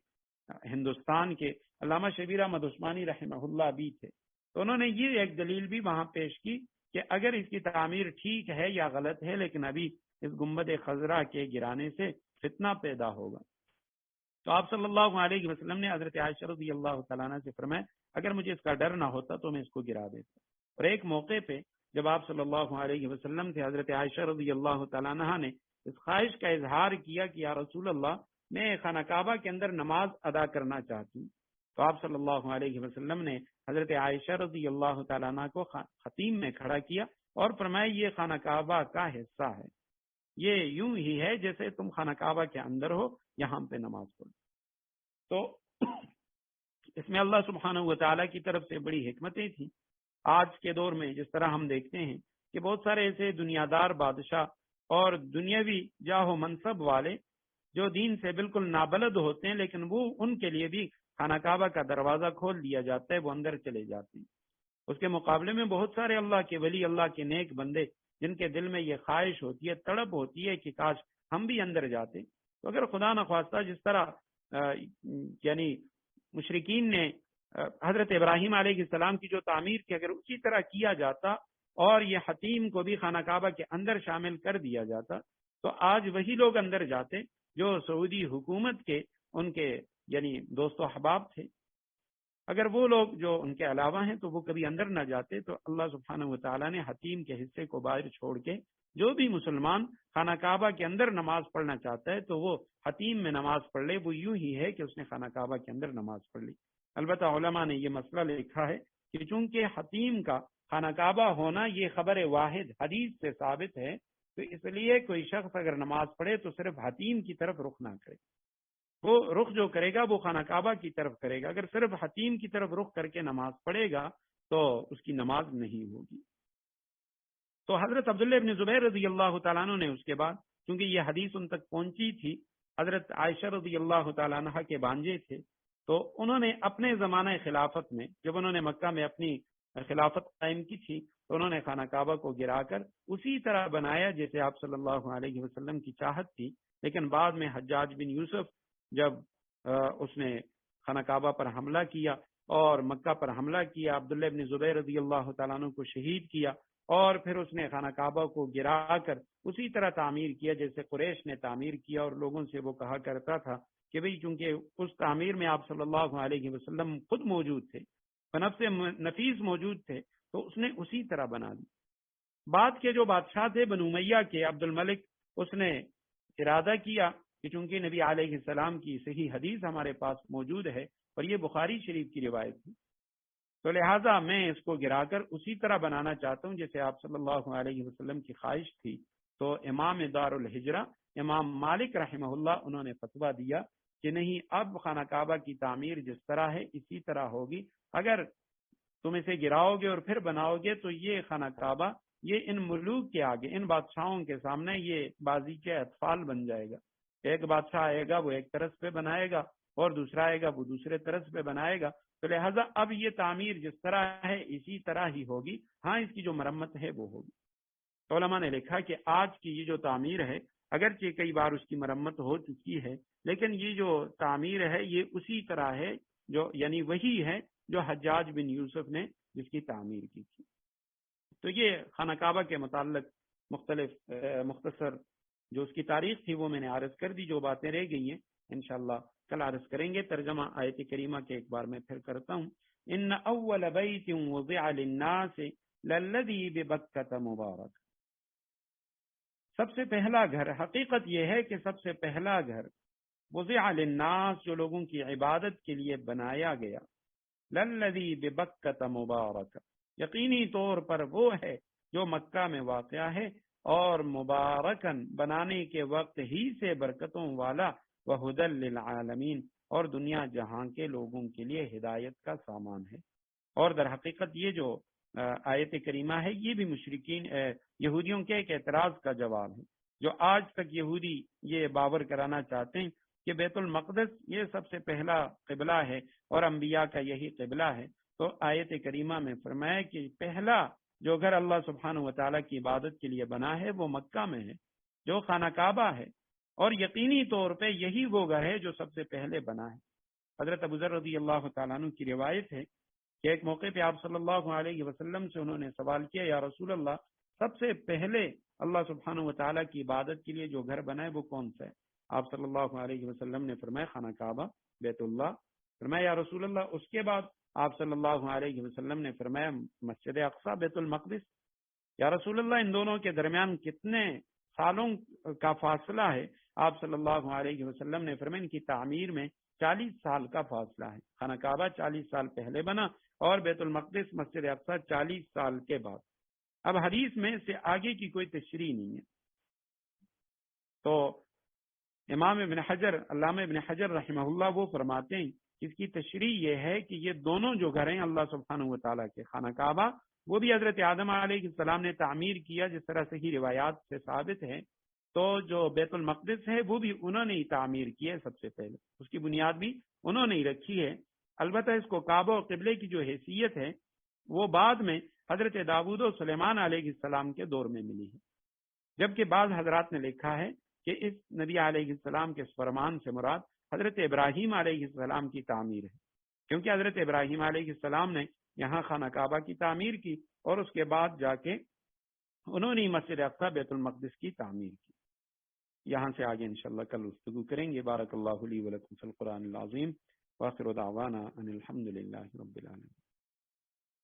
ہندوستان کے علامہ شبیر احمد عثمانی رحمہ اللہ بھی تھے۔ تو انہوں نے یہ ایک دلیل بھی وہاں پیش کی کہ اگر اس کی تعمیر ٹھیک ہے یا غلط ہے، لیکن ابھی اس گنبد خضرا کے گرانے سے فتنہ پیدا ہوگا۔ تو آپ صلی اللہ علیہ وسلم نے حضرت عائشہ رضی اللہ تعالیٰ عنہ سے فرمایا اگر مجھے اس کا ڈر نہ ہوتا تو میں اس کو گرا دیتا۔ اور ایک موقع پہ جب آپ صلی اللہ علیہ وسلم تھے، حضرت عائشہ رضی اللہ تعالیٰ عنہ نے اس خواہش کا اظہار کیا کہ یا رسول اللہ، میں خانہ کعبہ کے اندر نماز ادا کرنا چاہتی ہوں۔ تو آپ صلی اللہ علیہ وسلم نے حضرت عائشہ رضی اللہ تعالیٰ عنہ کو خطیم میں کھڑا کیا اور فرمایا یہ خانہ کعبہ کا حصہ ہے، یہ یوں ہی ہے جیسے تم خانہ کعبہ کے اندر ہو، یہاں پہ نماز پڑھو۔ تو اس میں اللہ سبحانہ و تعالیٰ کی طرف سے بڑی حکمتیں تھیں۔ آج کے دور میں جس طرح ہم دیکھتے ہیں کہ بہت سارے ایسے دنیا دار بادشاہ اور دنیاوی جاہ و منصب والے جو دین سے بالکل نابلد ہوتے ہیں، لیکن وہ ان کے لیے بھی خانہ کعبہ کا دروازہ کھول دیا جاتا ہے، وہ اندر چلے جاتے ہیں۔ اس کے مقابلے میں بہت سارے اللہ کے ولی، اللہ کے نیک بندے جن کے دل میں یہ خواہش ہوتی ہے، تڑپ ہوتی ہے کہ کاش ہم بھی اندر جاتے۔ تو اگر خدا نخواستہ جس طرح یعنی مشرکین نے حضرت ابراہیم علیہ السلام کی جو تعمیر کی، اگر اسی طرح کیا جاتا اور یہ حتیم کو بھی خانہ کعبہ کے اندر شامل کر دیا جاتا تو آج وہی لوگ اندر جاتے جو سعودی حکومت کے ان کے یعنی دوست و احباب تھے۔ اگر وہ لوگ جو ان کے علاوہ ہیں تو وہ کبھی اندر نہ جاتے۔ تو اللہ سبحانہ و تعالیٰ نے حتیم کے حصے کو باہر چھوڑ کے جو بھی مسلمان خانہ کعبہ کے اندر نماز پڑھنا چاہتا ہے تو وہ حتیم میں نماز پڑھ لے، وہ یوں ہی ہے کہ اس نے خانہ کعبہ کے اندر نماز پڑھ لی۔ البتہ علماء نے یہ مسئلہ لکھا ہے کہ چونکہ حتیم کا خانہ کعبہ ہونا یہ خبر واحد حدیث سے ثابت ہے، تو اس لیے کوئی شخص اگر نماز پڑھے تو صرف حتیم کی طرف رخ نہ کرے، وہ رخ جو کرے گا وہ خانہ کعبہ کی طرف کرے گا۔ اگر صرف حتیم کی طرف رخ کر کے نماز پڑھے گا تو اس کی نماز نہیں ہوگی۔ تو حضرت عبداللہ ابن زبیر رضی اللہ تعالیٰ عنہ نے اس کے بعد، کیونکہ یہ حدیث ان تک پہنچی تھی، حضرت عائشہ رضی اللہ تعالیٰ عنہ کے بانجے تھے، تو انہوں نے اپنے زمانہ خلافت میں جب انہوں نے مکہ میں اپنی خلافت قائم کی تھی تو انہوں نے خانہ کعبہ کو گرا کر اسی طرح بنایا جیسے آپ صلی اللہ علیہ وسلم کی چاہت تھی۔ لیکن بعد میں حجاج بن یوسف جب اس نے خانہ کعبہ پر حملہ کیا اور مکہ پر حملہ کیا، عبداللہ ابن زبیر رضی اللہ تعالیٰ عنہ کو شہید کیا، اور پھر اس نے خانہ کعبہ کو گرا کر اسی طرح تعمیر کیا جیسے قریش نے تعمیر کیا، اور لوگوں سے وہ کہا کرتا تھا کہ بھئی چونکہ اس تعمیر میں آپ صلی اللہ علیہ وسلم خود موجود تھے، بنفس نفیس موجود تھے، تو اس نے اسی طرح بنا دی۔ بعد کے جو بادشاہ تھے بنو امیہ کے، عبد الملک، اس نے ارادہ کیا کہ چونکہ نبی علیہ السلام کی صحیح حدیث ہمارے پاس موجود ہے اور یہ بخاری شریف کی روایت ہے، تو لہٰذا میں اس کو گرا کر اسی طرح بنانا چاہتا ہوں جیسے آپ صلی اللہ علیہ وسلم کی خواہش تھی۔ تو امام دار الہجرہ امام مالک رحمہ اللہ انہوں نے فتویٰ دیا کہ نہیں، اب خانہ کعبہ کی تعمیر جس طرح ہے اسی طرح ہوگی، اگر تم اسے گراؤ گے اور پھر بناؤ گے تو یہ خانہ کعبہ یہ ان ملوک کے آگے، ان بادشاہوں کے سامنے یہ بازی کے اطفال بن جائے گا۔ ایک بادشاہ آئے گا وہ ایک طرز پہ بنائے گا اور دوسرا آئے گا وہ دوسرے طرز پہ بنائے گا، تو لہٰذا اب یہ تعمیر جس طرح ہے اسی طرح ہی ہوگی، ہاں اس کی جو مرمت ہے وہ ہوگی۔ تو علماء نے لکھا کہ آج کی یہ جو تعمیر ہے اگرچہ کئی بار اس کی مرمت ہو چکی ہے، لیکن یہ جو تعمیر ہے یہ اسی طرح ہے جو یعنی وہی ہے جو حجاج بن یوسف نے جس کی تعمیر کی تھی۔ تو یہ خانہ کعبہ کے متعلق مختصر جو اس کی تاریخ تھی وہ میں نے عرض کر دی، جو باتیں رہ گئی ہیں انشاءاللہ کل عرض کریں گے۔ ترجمہ آیت کریمہ کے ایک بار میں پھر کرتا ہوں۔ ان اول بیت وضع للناس للذی ببکۃ مبارک، سب سے پہلا گھر، حقیقت یہ ہے کہ سب سے پہلا گھر وضع للناس جو لوگوں کی عبادت کے لیے بنایا گیا، للذی ببکۃ مبارک، یقینی طور پر وہ ہے جو مکہ میں واقع ہے، اور مبارکن بنانے کے وقت ہی سے برکتوں والا، وہدی للعالمین اور دنیا جہاں کے لوگوں کے لیے ہدایت کا سامان ہے۔ اور در حقیقت یہ جو آیت کریمہ ہے یہ بھی مشرکین یہودیوں کے ایک اعتراض کا جواب ہے، جو آج تک یہودی یہ باور کرانا چاہتے ہیں کہ بیت المقدس یہ سب سے پہلا قبلہ ہے اور انبیاء کا یہی قبلہ ہے۔ تو آیت کریمہ میں فرمایا کہ پہلا جو گھر اللہ سبحانہ وتعالیٰ کی عبادت کے لیے بنا ہے وہ مکہ میں ہے، جو خانہ کعبہ ہے، اور یقینی طور پہ یہی وہ گھر ہے جو سب سے پہلے بنا ہے۔ حضرت ابو ذر رضی اللہ تعالیٰ عنہ کی روایت ہے کہ ایک موقع پہ آپ صلی اللہ علیہ وسلم سے انہوں نے سوال کیا، یا رسول اللہ، سب سے پہلے اللہ سبحانہ وتعالیٰ کی عبادت کے لیے جو گھر بنا ہے وہ کون سا ہے؟ آپ صلی اللہ علیہ وسلم نے فرمایا خانہ کعبہ، بیت اللہ۔ فرمایا یا رسول اللہ، اس کے بعد آپ صلی اللہ علیہ وسلم نے فرمایا مسجد اقصی، بیت المقدس۔ یا رسول اللہ، ان دونوں کے درمیان کتنے سالوں کا فاصلہ ہے؟ آپ صلی اللہ علیہ وسلم نے فرمایا ان کی تعمیر میں 40 سال کا فاصلہ ہے۔ خانہ کعبہ 40 سال پہلے بنا اور بیت المقدس مسجد اقصی 40 سال کے بعد۔ اب حدیث میں سے آگے کی کوئی تشریح نہیں ہے، تو امام ابن حجر، علامہ ابن حجر رحمہ اللہ وہ فرماتے ہیں اس کی تشریح یہ ہے کہ یہ دونوں جو گھر ہیں اللہ سبحانہ وتعالیٰ کے، خانہ کعبہ وہ بھی حضرت آدم علیہ السلام نے تعمیر کیا جس طرح صحیح روایات سے ثابت ہے، تو جو بیت المقدس ہے وہ بھی انہوں نے ہی تعمیر کی ہے سب سے پہلے، اس کی بنیاد بھی انہوں نے ہی رکھی ہے۔ البتہ اس کو کعبہ و قبلے کی جو حیثیت ہے وہ بعد میں حضرت داؤد و سلیمان علیہ السلام کے دور میں ملی ہے، جبکہ بعض حضرات نے لکھا ہے کہ اس نبی علیہ السلام کے فرمان سے مراد حضرت ابراہیم علیہ السلام کی تعمیر ہے، کیونکہ حضرت ابراہیم علیہ السلام نے یہاں خانہ کعبہ کی تعمیر کی اور اس کے بعد جا کے انہوں نے مسجد اقصی بیت المقدس کی تعمیر کی۔ یہاں سے آگے انشاءاللہ کل گفتگو کریں گے۔ بارک اللہ لی ولکم فی القرآن العظیم، وآخر دعوانا ان الحمد للہ رب العالمین۔